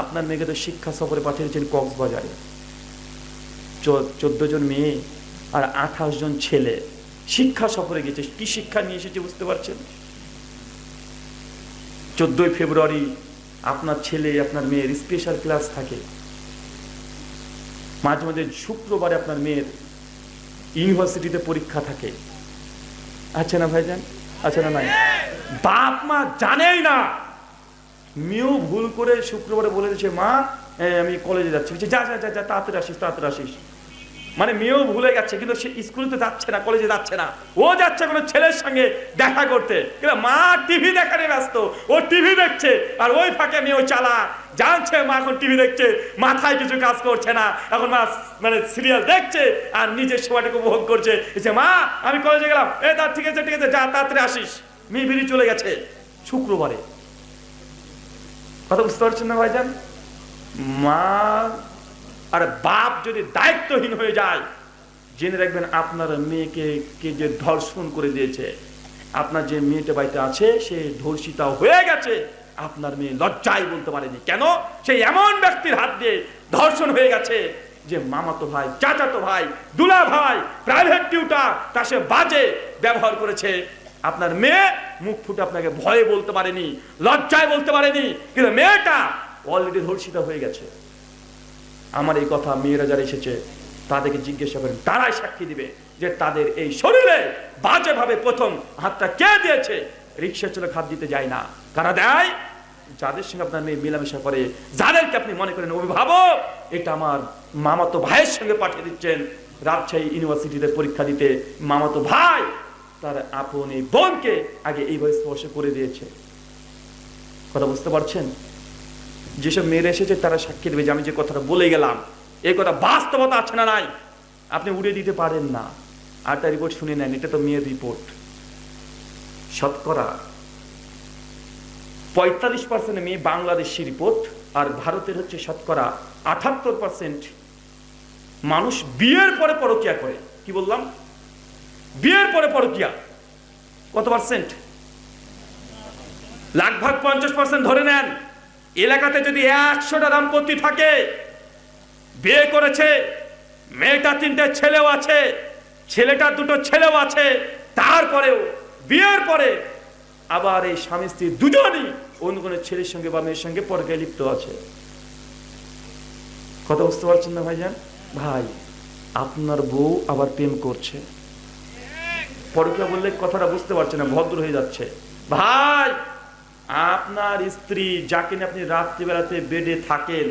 আপনার মেয়েকে তো শিক্ষা সফরে পাঠিয়েছেন কক্সবাজারে, 14 জন মেয়ে আর 28 জন ছেলে শিক্ষা সফরে গেছে। কি শিক্ষা নিয়ে এসেছে বুঝতে পারছেন? 14 ফেব্রুয়ারি আপনার ছেলে আপনার মেয়ের স্পেশাল ক্লাস থাকে, মাঝে মাঝে শুক্রবারে আপনার মেয়ের ইউনিভার্সিটিতে পরীক্ষা থাকে। আছে না ভাইজান? আছে না? নাই? বাপ মা জানেই না, মেয়েও ভুল করে শুক্রবারে বলে দিচ্ছে, মা আমি কলেজে যাচ্ছি, যা যা যা যা তাড়াতাড়ি আসিস, তাড়াতাড়ি আসিস। মানে মেয়েও ভুলে গেছে, কিন্তু সে স্কুলে তো যাচ্ছে না, কলেজে যাচ্ছে না, ও যাচ্ছে কোনো ছেলের সঙ্গে দেখা করতে। কিন্তু মা টিভি দেখারে ব্যস্ত, ও টিভি দেখছে, আর ওই ফাঁকে মেয়ে ওই চালা জানছে মা এখন টিভি দেখছে, মাথায় কিছু কাজ করছে না, এখন মা মানে সিরিয়াল দেখছে আর নিজের সময়টাকে উপভোগ করছে। মা আমি কলেজে গেলাম, তার ঠিক আছে ঠিক আছে, যা তাড়াতাড়ি আসিস। মেয়ে বেরিয়ে চলে গেছে শুক্রবারে। কথা বুঝতে পারছেন না ভাইজান? মা আর বাপ যদি দায়িত্বহীন হয়ে যায়, জেনে রাখবেন আপনার মেয়েকে কে যে ধর্ষণ করে দিয়েছে, আপনার যে মেয়েটা বাড়িতে আছে সে ধর্ষিতা হয়ে গেছে। আপনার মেয়ে লজ্জায় বলতে পারেনি, কেন? সে এমন ব্যক্তির হাত দিয়ে ধর্ষণ হয়ে গেছে যে মামাতো ভাই, চাচাতো ভাই, দুলা ভাই, প্রাইভেট টিউটর, তা সে বাজে ব্যবহার করেছে। আপনার মেয়ে মুখ ফুটে আপনাকে ভয়ে বলতে পারেনি, লজ্জায় বলতে পারেনি, কিন্তু মেয়েটা অলরেডি ধর্ষিতা হয়ে গেছে। আমার এই কথা মেয়েরা যারা এসেছে তাদেরকে জিজ্ঞাসা করেন, তারাই সাক্ষী দিবে যে তাদের এই শরীরে বাজেভাবে প্রথম হাতটা কে দিয়েছে। রিক্সা চালক হাত দিতে যায় না, কারা দেয়? যাদের সঙ্গে আপনার মেয়ে মেলামেশা করে, যাদেরকে আপনি মনে করেন অভিভাবক, এটা আমার মামাতো ভাইয়ের সঙ্গে পাঠিয়ে দিচ্ছেন রাজশাহী ইউনিভার্সিটিতে পরীক্ষা দিতে, মামাতো ভাই তার আপন এই বোনকে আগে এইভাবে স্পর্শ করে দিয়েছে। কথা বুঝতে পারছেন? যেসব মেয়েরা এসেছে তারা সাক্ষী দেবে যে আমি যে কথাটা বলে গেলাম এই কথা বাস্তবতা আছে না নাই, আপনি উড়িয়ে দিতে পারেন না। আরটা রিপোর্ট শুনে নেন, এটা তো মেয়ের রিপোর্ট। শতকরা 45% মেয়ে বাংলাদেশি রিপোর্ট, আর ভারতের হচ্ছে শতকরা 78% মানুষ বিয়ের পরে পরকিয়া করে। কি বললাম? বিয়ের পরে পরকিয়া। কত পার্সেন্ট? লাগভাগ 50% ধরে নেন, এলাকাতে যদি 100টা দাম্পত্য থাকে, বিয়ে করেছে, মেয়েটা 3টে ছেলেও আছে, ছেলেটা 2টো ছেলেও আছে, তারপরেও বিয়ের পরে আবার এই স্বামী স্ত্রী দুজনই অন্য কোনো ছেলের সঙ্গে বা মেয়ের সঙ্গে পরকীয়ায় লিপ্ত আছে। কথা বুঝতে পারছেন না ভাইজান? ভাই, আপনার বউ আবার প্রেম করছে, পরকীয়া বললে কথাটা বুঝতে পারছে না, ভদ্র হয়ে যাচ্ছে। ভাই, আপনার স্ত্রী যাকে নিয়ে আপনি রাত্রিবেলাতে বেডে থাকেন,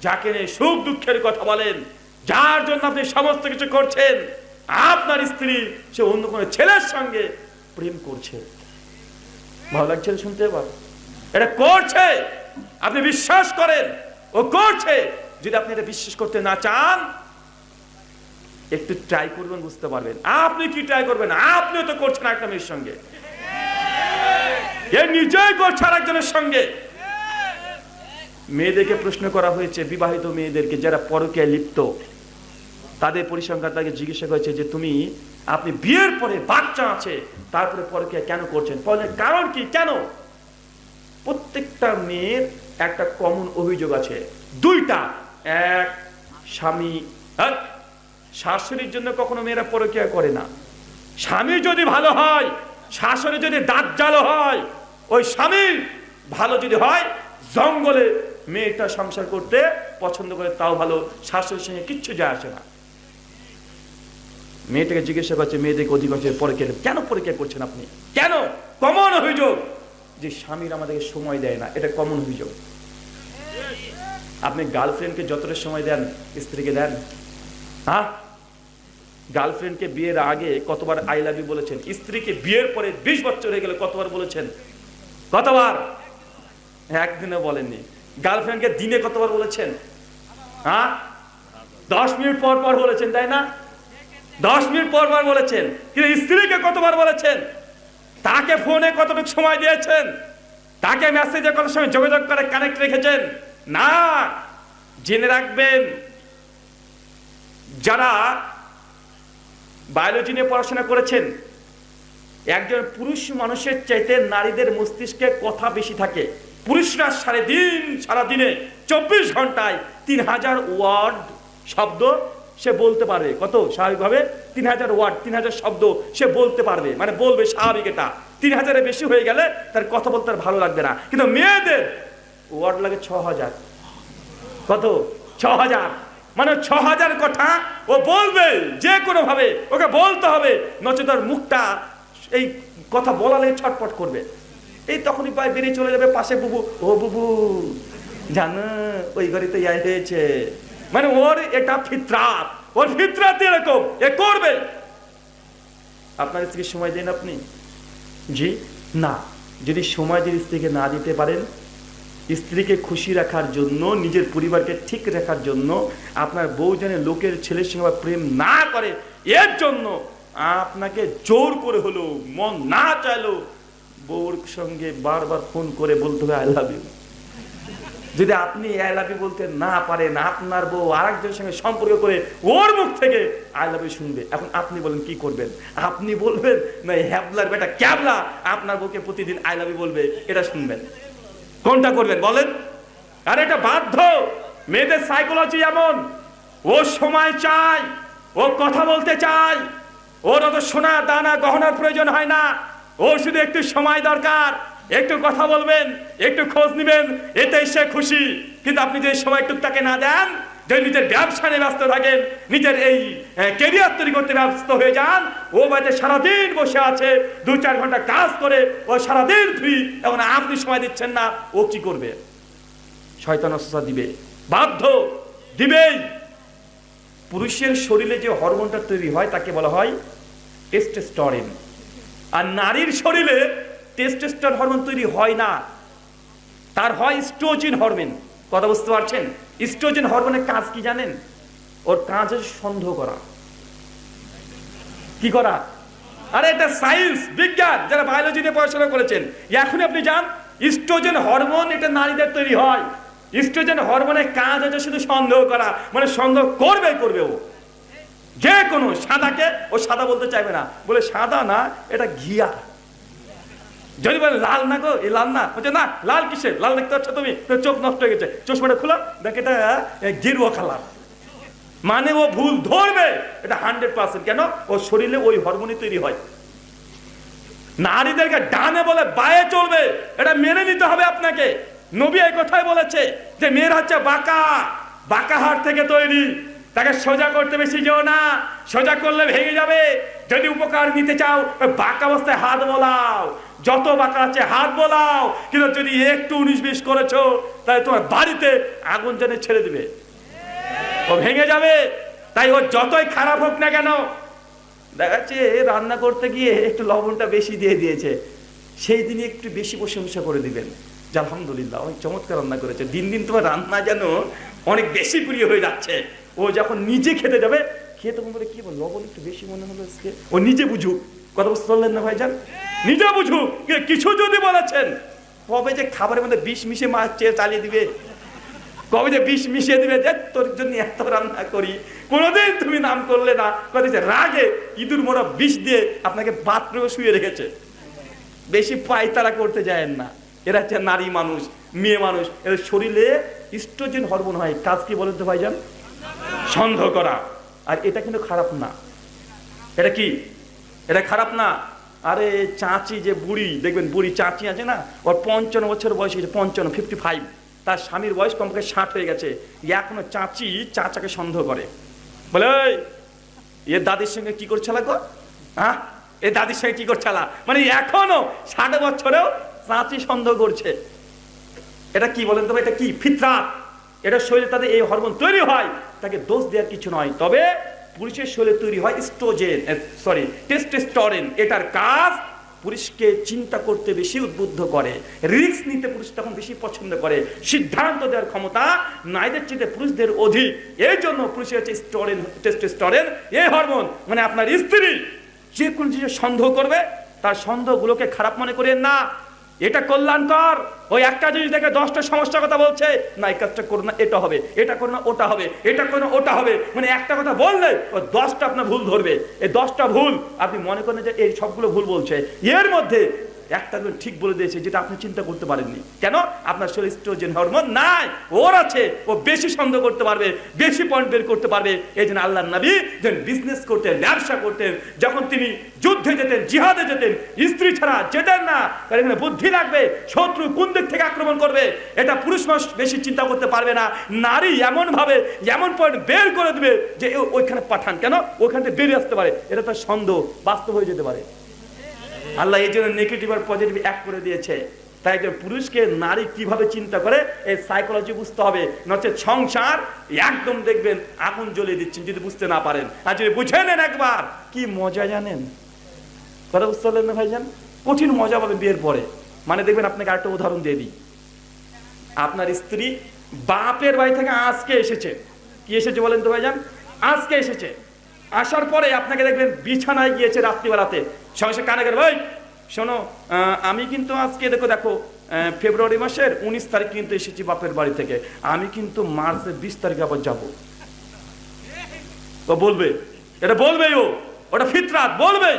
যাকে নিয়ে সুখ দুঃখের কথা বলেন, যার জন্য আপনি সমস্ত কিছু করছেন, আপনার স্ত্রী সে অন্য কোনো ছেলের সঙ্গে প্রেম করছে। ভালো লাগছে শুনতে? এবার এটা করছে, আপনি বিশ্বাস করেন ও করছে। যদি আপনি এটা বিশ্বাস করতে না চান, একটু ট্রাই করবেন, বুঝতে পারবেন। আপনি কি ট্রাই করবেন? আপনিও তো করছেন একটা মেয়ের সঙ্গে, এ নিজেই করছে আরেকজনের সঙ্গে। মেয়েদেরকে প্রশ্ন করা হয়েছে, বিবাহিত মেয়েদেরকে যারা পরকীয়ায় লিপ্ত, তাদের পরিসংখ্যান তাকে জিজ্ঞাসা করেছে যে আপনি বিয়ের পরে বাচ্চা আছে, তারপরে পরকীয়া কেন করছেন, কারণ কি, কেন? প্রত্যেকটা মেয়ের একটা কমন অভিযোগ আছে, 2টা। এক, স্বামী, শাশুড়ির জন্য কখনো মেয়েরা পরকীয়া করে না। স্বামী যদি ভালো হয়, শাশুড়ি যদি দাজ্জাল হয়, ওই স্বামী ভালো যদি হয়, জঙ্গলে মেয়েটা সংসার করতে পছন্দ করে, তাও ভালো, শাশুড়ির সঙ্গে কিচ্ছু যায় আসে না। মেয়েটাকে জিজ্ঞাসা করছে, মেয়েদেরকে অধিকাংশ পরকীয়া, কেন পরকীয়া করছেন আপনি, কেন? কমন অভিযোগ যে স্বামীর আমাদেরকে সময় দেয় না, এটা কমন অভিযোগ। আপনি গার্লফ্রেন্ডকে যতটা সময় দেন, স্ত্রীকে দেন? হ্যাঁ, গার্লফ্রেন্ডকে বিয়ের আগে কতবার আই লাভ ইউ বলেছেন? স্ত্রীকে বিয়ের পরে 20 বছর হয়ে গেলে কতবার বলেছেন? কতবার? একদিনে বলেননি। গার্লফ্রেন্ডকে দিনে কতবার বলেছেন? হ্যাঁ, 10 মিনিট পর পর বলেছেন, তাই না? 10 মিনিট পর পর বলেছেন। কিন্তু স্ত্রীকে কতবার বলেছেন? তাকে ফোনে কতটুকু সময় দিয়েছেন? তাকে মেসেজে কত সময় যোগাযোগ করে কানেক্ট রেখেছেন? না। জেনে রাখবেন, যারা বায়োলজি নিয়ে পড়াশোনা করেছেন, একজন পুরুষ মানুষের চাইতে নারীদের মস্তিষ্কে কথা বেশি থাকে। পুরুষরা সারাদিনে 24 ঘন্টায় 3000 ওয়ার্ড শব্দ সে বলতে পারবে। কত? স্বাভাবিকভাবে 3000 ওয়ার্ড, 3000 শব্দ সে বলতে পারবে, মানে বলবে, স্বাভাবিক। এটা 3000-এর বেশি হয়ে গেলে তার কথা বলতে আর ভালো লাগবে না। কিন্তু মেয়েদের ওয়ার্ড লাগে 6000। কত? 6000। মানে 6000 কথা ও বলবে, যে কোনো ভাবে ওকে বলতে হবে, নচেত তার মুখটা এই কথা বলালে ছটপট করবে। এই তখনই পায়ে বেরিয়ে চলে যাবে পাশে বুবু, ও বুবু জানো ওই ঘরেতে ইয়ে হয়েছে। মানে ওর এটা ফিতরাত, ওর ফিতরাত এরকম, এ করবে। আপনার স্ত্রীকে সময় দেন আপনি? জি না। যদি সময় দিয়ে স্ত্রীকে না দিতে পারেন, স্ত্রীকে খুশি রাখার জন্য, নিজের পরিবারকে ঠিক রাখার জন্য, আপনার বউ যেন লোকের ছেলের সঙ্গে প্রেম না করে, এর জন্য আপনাকে জোর করে হলো, মন না চাইলো, বউর সঙ্গে বারবার ফোন করে বলতে হবে আই লাভ ইউ। যদি আপনি আই লাভ ইউ বলতে না পারেন, আপনার বউ আরেকজনের সঙ্গে সম্পর্ক করে ওর মুখ থেকে আই লাভ ইউ শুনবে। এখন আপনি বলেন কি করবেন? আপনি বলবেন না হ্যাবলার বেটা ক্যাবলা আপনার বউকে প্রতিদিন আই লাভ ইউ বলবে, এটা শুনবেন? কোনটা করবেন বলেন? আর এটা বাধ্য। মেয়েদের সাইকোলজি এমন, ও সময় চায়, ও কথা বলতে চায়, ওর অত সোনা দানা গহনার প্রয়োজন হয় না, ও শুধু একটু সময় দরকার, একটু কথা বলবেন, একটু খোঁজ নিবেন, এতেই সে খুশি। কিন্তু আপনি যদি সময় একটু তাকে না দেন, যদি নিজের ব্যবসা নিয়ে ব্যস্ত থাকেন, নিজের এই ক্যারিয়ার তৈরি করতে ব্যস্ত হয়ে যান, ও বাড়িতে সারাদিন বসে আছে, 2-4 ঘন্টা কাজ করে, ও সারাদিন ফ্রি, এখন আপনি সময় দিচ্ছেন না, ও কি করবে? শয়তান ওয়াসওয়াসা দিবে, বাধ্য দিবেই। পুরুষের শরীরে যে হরমোনটা তৈরি হয় তাকে বলা হয় টেস্টোস্টেরন, আর নারীর শরীরে টেস্টোস্টেরন হরমোন তৈরি হয় না, তার হয় ইস্ট্রোজেন হরমোন। কথা বুঝতে পারছেন? ইস্ট্রোজেন হরমোনের কাজ কি জানেন? ওর কাজ হচ্ছে সন্দেহ করা। কি করা? আরে এটা সায়েন্স, বিজ্ঞান, যারা বায়োলজি নিয়ে পড়াশোনা করেছেন, এখন আপনি জান ইস্ট্রোজেন হরমোন এটা নারীদের তৈরি হয়। ইস্ট্রোজেন হরমোনের কাজ হচ্ছে শুধু সন্দেহ করা, মানে সন্দেহ করবে ও যে কোনো সাদাকে ও সাদা বলতে চাইবে না, বলে সাদা না, এটা ঘিয়া। যদি বলেন লাল না গো, এই লাল না, বলছে না লাল কিসের, লাল দেখতে পাচ্ছ তুমি, তোর চোখ নষ্ট হয়ে গেছে, চশমাটা খোলা দেখ এটা গেরুয়া কালার। মানে ও ভুল ধরবে, এটা 100%। কেন? ওর শরীরে ওই হরমোনই তৈরি হয়। নারীদেরকে ডানে বলে বায়ে চলবে, এটা মেনে নিতে হবে আপনাকে। নবী এই কথাই বলেছে যে মেয়ের হচ্ছে বাঁকা, বাঁকা হাড় থেকে তৈরি, তাকে সোজা করতে বেশি যেও না, সোজা করলে ভেঙে যাবে। যদি উপকার নিতে চাও বাঁকা অবস্থায় হাত বোলাও, যত বাঁকা আছে হাত বোলাও, কিন্তু যদি একটু 19-20 করেছো তাহলে তোমার বাড়িতে আগুন জেনে ছেড়ে দিবে, ও ভেঙে যাবে। তাই ও যতই খারাপ হোক না কেন, দেখা যাচ্ছে রান্না করতে গিয়ে একটু লবণটা বেশি দিয়ে দিয়েছে, সেই দিনই একটু বেশি প্রশংসা করে দিবেন যে আলহামদুলিল্লাহ অনেক চমৎকার রান্না করেছে, দিন দিন তোমার রান্না যেন অনেক বেশি প্রিয় হয়ে যাচ্ছে। ও যখন নিজে খেতে যাবে, খেয়ে তখন বলে কি বল লবণ একটু বেশি মনে হলো আজকে, ও নিজে বুঝুক। কথা বুঝতে পারলেন না ভাইজান? নিজে বুঝুক। কিছু যদি বলেছেন, কবে যে খাবারের মধ্যে বিষ মিশে মাছ চালিয়ে দিবে, কবে যে বিষ মিশিয়ে দিবে যে তোর জন্য এত রান্না করি, কোনোদিন তুমি নাম করলে না। কথা রাগে ইঁদুর মোড়া বিষ দিয়ে আপনাকে বাথরুমে শুয়ে রেখেছে। বেশি পায়তারা করতে যায়েন না। এরা হচ্ছে নারী মানুষ, মেয়ে মানুষ, এদের শরীরে ইস্ট্রোজেন হরমোন হয়। কাজ কি বলেন তো ভাইজান? সন্দেহ করা। আর এটা কিন্তু খারাপ না। এটা কি? এটা খারাপ না। আরে চাচি যে বুড়ি, দেখবেন বুড়ি চাচি আছে না, ওর 55 বছর বয়স হয়েছে, 55, তার স্বামীর বয়স কমপক্ষে 60 হয়ে গেছে, এখনো চাচি চাচাকে সন্দেহ করে, বলে এ দাদির সঙ্গে কি করছালা গো, হ্যাঁ এ দাদির সঙ্গে কি করছালা, মানে এখনো 60 বছরেও চাচি সন্দেহ করছে। এটা কি বলেন তো? এটা কি? ফিতরাত। এটা শরীরে তাদের এই হরমোন তৈরি হয়, তাকে দোষ দেওয়ার কিছু নয়। তবে পুরুষের শরীরে তৈরি হয় টেস্টোস্টেরন। এটার কাজ পুরুষকে চিন্তা করতে বেশি উদ্বুদ্ধ করে, রিস্ক নিতে পুরুষ তখন বেশি পছন্দ করে, সিদ্ধান্ত দেওয়ার ক্ষমতা নারীদের চেয়ে পুরুষদের অধিক। এই জন্য পুরুষের হচ্ছে টেস্টোস্টেরন, এই হরমোন। মানে আপনার স্ত্রী যে কোনো জিনিস সন্দেহ করবে, তার সন্দেহগুলোকে খারাপ মনে করেন না, এটা কল্যাণকর। ওই একটা জিনিস দেখে 10টা সমস্যার কথা বলছে, না এই কাজটা করো না, এটা হবে, এটা করো না, ওটা হবে, এটা করো না, ওটা হবে। মানে একটা কথা বললে ও 10টা আপনার ভুল ধরবে। এই 10টা ভুল আপনি মনে করেন যে এই সবগুলো ভুল বলছে, এর মধ্যে একটা ঠিক বলে দিয়েছে যেটা আপনি চিন্তা করতে পারেননি। কেন? আপনার শরীরে ইস্ট্রোজেন হরমোন নাই, ওর আছে। ও বেশি সন্দেহ করতে পারবে, বেশি পয়েন্ট বের করতে পারবে। এই জন্য আল্লাহর নবী যখন বিজনেস করতেন, ব্যবসা করতেন, যখন তিনি যুদ্ধে যেতেন, জিহাদে যেতেন, স্ত্রী ছাড়া যেতেন না। কারণ এখানে বুদ্ধি লাগবে, শত্রু কোন দিক থেকে আক্রমণ করবে এটা পুরুষ মানুষ বেশি চিন্তা করতে পারবে না। নারী এমন ভাবে এমন পয়েন্ট বের করে দেবে যে ওইখানে পাঠান, কেন ওইখান থেকে বেরিয়ে আসতে পারে, এটা তার সন্দেহ বাস্তব হয়ে যেতে পারে। আল্লাহ এই জন্য নেগেটিভ আর পজিটিভ এক করে দিয়েছে। তাই পুরুষকে নারী কিভাবে চিন্তা করে এই সাইকোলজি বুঝতে হবে, নচেত সংসার একদম দেখবেন আগুন জ্বলিয়ে দিচ্ছেন যদি বুঝতে না পারেন। আর যদি বুঝে নেন একবার, কি মজা জানেন? কথা বুঝতে পারলেন না ভাইজান? কঠিন মজা পাবেন বিয়ের পরে। মানে দেখবেন, আপনাকে আরেকটা উদাহরণ দিয়ে দিই। আপনার স্ত্রী বাপের বাড়ি থেকে আজকে এসেছে। কি এসেছে বলেন তো ভাইজান? আজকে এসেছে। আসার পরে আপনাকে দেখবেন বিছানায় গিয়েছে রাত্রিবেলাতে, সঙ্গে কানে গেল, ভাই শোনো আমি কিন্তু আজকে দেখো ফেব্রুয়ারি মাসের 19 তারিখ কিন্তু এসেছি বাপের বাড়ি থেকে, আমি কিন্তু মার্চের 20 তারিখে আবার যাবো। ও বলবে, এটা বলবে, ওটা ফিতরাত বলবে।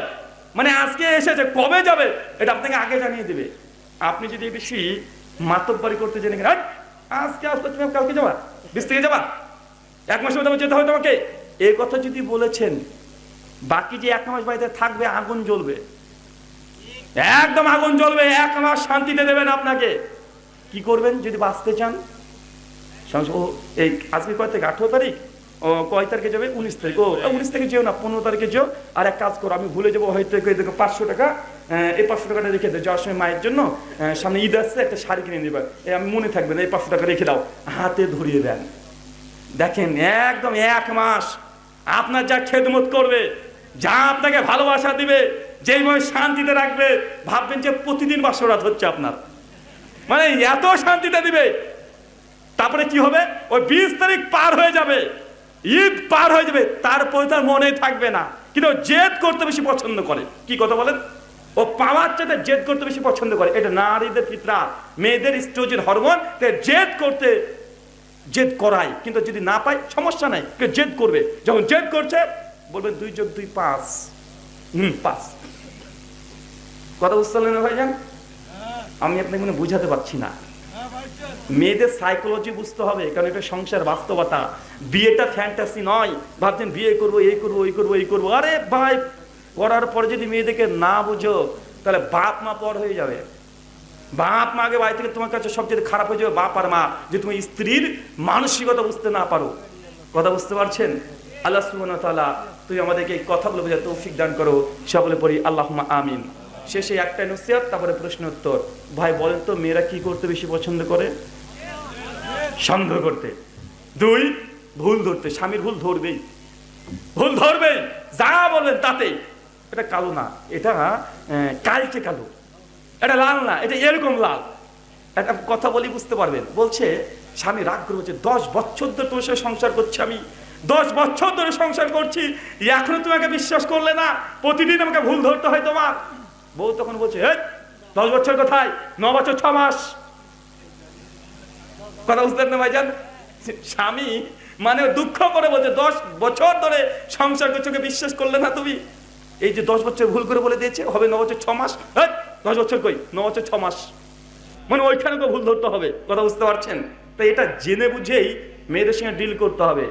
মানে আজকে এসেছে, কবে যাবে এটা আপনাকে আগে জানিয়ে দেবে। আপনি যদি বেশি মাতব্বরি করতে জেনে গেলেন, আজকে আসলে তুমি কালকে যাবা, 20 থেকে যাবা, 1 মাসের মধ্যে যেতে হবে তোমাকে, এই কথা যদি বলেছেন, বাকি যে 1 মাস বাড়িতে থাকবে আগুন জ্বলবে, একদম আগুন জ্বলবে। 1 মাস শান্তিতে দেবেন আপনাকে। কি করবেন যদি বাঁচতে চান? এই আজকে কয় তারিখ? 18 তারিখ। ও কয় তারিখে যাবে? 19 তারিখ। ও 19 তারিখে যেও না, 15 তারিখে যেও। আর এক কাজ করো, আমি ভুলে যাবো হয়তো, দেখো 500 টাকা, এই 500 টাকাটা রেখে দেয়, যাওয়ার সময় মায়ের জন্য সামনে ঈদ আসছে, একটা শাড়ি কিনে নেবে, আমি মনে থাকবে না, এই 500 টাকা রেখে দাও, হাতে ধরিয়ে দেন। দেখেন একদম 1 মাস আপনার যা খেদমত করবে, যা আপনাকে ভালোবাসা দিবে, যেইভাবে শান্তিতে রাখবে, ভাববেন যে প্রতিদিন বাসরাত হচ্ছে আপনার, মানে এত শান্তিতে দিবে। তারপরে কি হবে? ওই 20 তারিখ পার হয়ে যাবে, ঈদ পার হয়ে যাবে, তারপরে তার মনে থাকবে না। কিন্তু জেদ করতে বেশি পছন্দ করে। কি কথা বলেন? ও পাওয়ার চাইতে জেদ করতে বেশি পছন্দ করে। এটা নারীদের ফিতরাত, মেয়েদের ইস্ট্রোজেন হরমোন, জেদ করতে জেদ করায়। কিন্তু যদি না পায় সমস্যা নাই, জেদ করবে। যখন জেদ করছে বলবেন 2 + 2 = 5। 5। কথা বুঝতে পারলেন ভাইজান? আমি আপনাকে মানে বুঝাতে পারছি না। মেয়েদের সাইকোলজি বুঝতে হবে, কারণ এটা সংসার বাস্তবতা। বিয়েটা ফ্যান্টাসি নয়, ভাবছেন বিয়ে করবো, এই করবো, ওই করবো, এই করবো। আরে ভাই, করার পরে যদি মেয়েদেরকে না বুঝো, তাহলে বাপ মা পর হয়ে যাবে। বাপ মা আগে বাড়ি থেকে তোমার কাছে সবচেয়ে খারাপ হয়ে যাবে বাপ আর মা, যে তুমি স্ত্রীর মানসিকতা বুঝতে না পারো। কথা বুঝতে পারছেন? আল্লাহ সুবহানাহু ওয়া তাআলা তুমি আমাদেরকে এই কথাগুলো বোঝার তৌফিক দান করো, সকলে পড়ি আল্লাহুম্মা আমিন। শেষে একটা নসিহত, তারপরে প্রশ্ন উত্তর। ভাই বলেন তো, মেয়েরা কি করতে বেশি পছন্দ করে? সন্দেহ করতে। 2, ভুল ধরতে। স্বামীর ভুল ধরবেই, ভুল ধরবেই, যা বলবেন তাতেই। এটা কালো না, এটা কালচে কালো, এটা লাল না, এটা এরকম লাল। একটা কথা বলি বুঝতে পারবেন। বলছে স্বামী রাগ করে বলছে, 10 বছর ধরে তোমার সাথে সংসার করছি আমি, 10 বছর ধরে সংসার করছি, এখনো তোমাকে বিশ্বাস করলে না, প্রতিদিন আমাকে ভুল ধরতে হয় তোমার। বউ তখন বলছে, 10 বছর কোথায়, 9 বছর 6 মাস। কথা বুঝতে না ভাইজান? স্বামী মানে দুঃখ করে বলছে, 10 বছর ধরে সংসার করছো, বিশ্বাস করলে না তুমি। এই যে 10 বছর ভুল করে বলে দিয়েছে, হবে 9 বছর 6 মাস। 10 বছর কই, 9 বছর 6 মাস, মানে ওইখানে ভুল ধরতে হবে। কথা বুঝতে পারছেন? তাই এটা জেনে বুঝেই মেয়েদের সঙ্গে ডিল করতে হবে,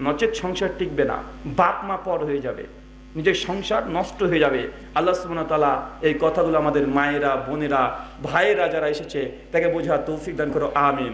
নচেত সংসার টিকবে না, বাপ মা পর হয়ে যাবে, নিজের সংসার নষ্ট হয়ে যাবে। আল্লাহ সুবহানাহু ওয়া তাআলা এই কথাগুলো আমাদের মায়েরা, বোনেরা, ভাইয়েরা যারা এসেছে তাকে বোঝার তৌফিক দান করো, আমিন।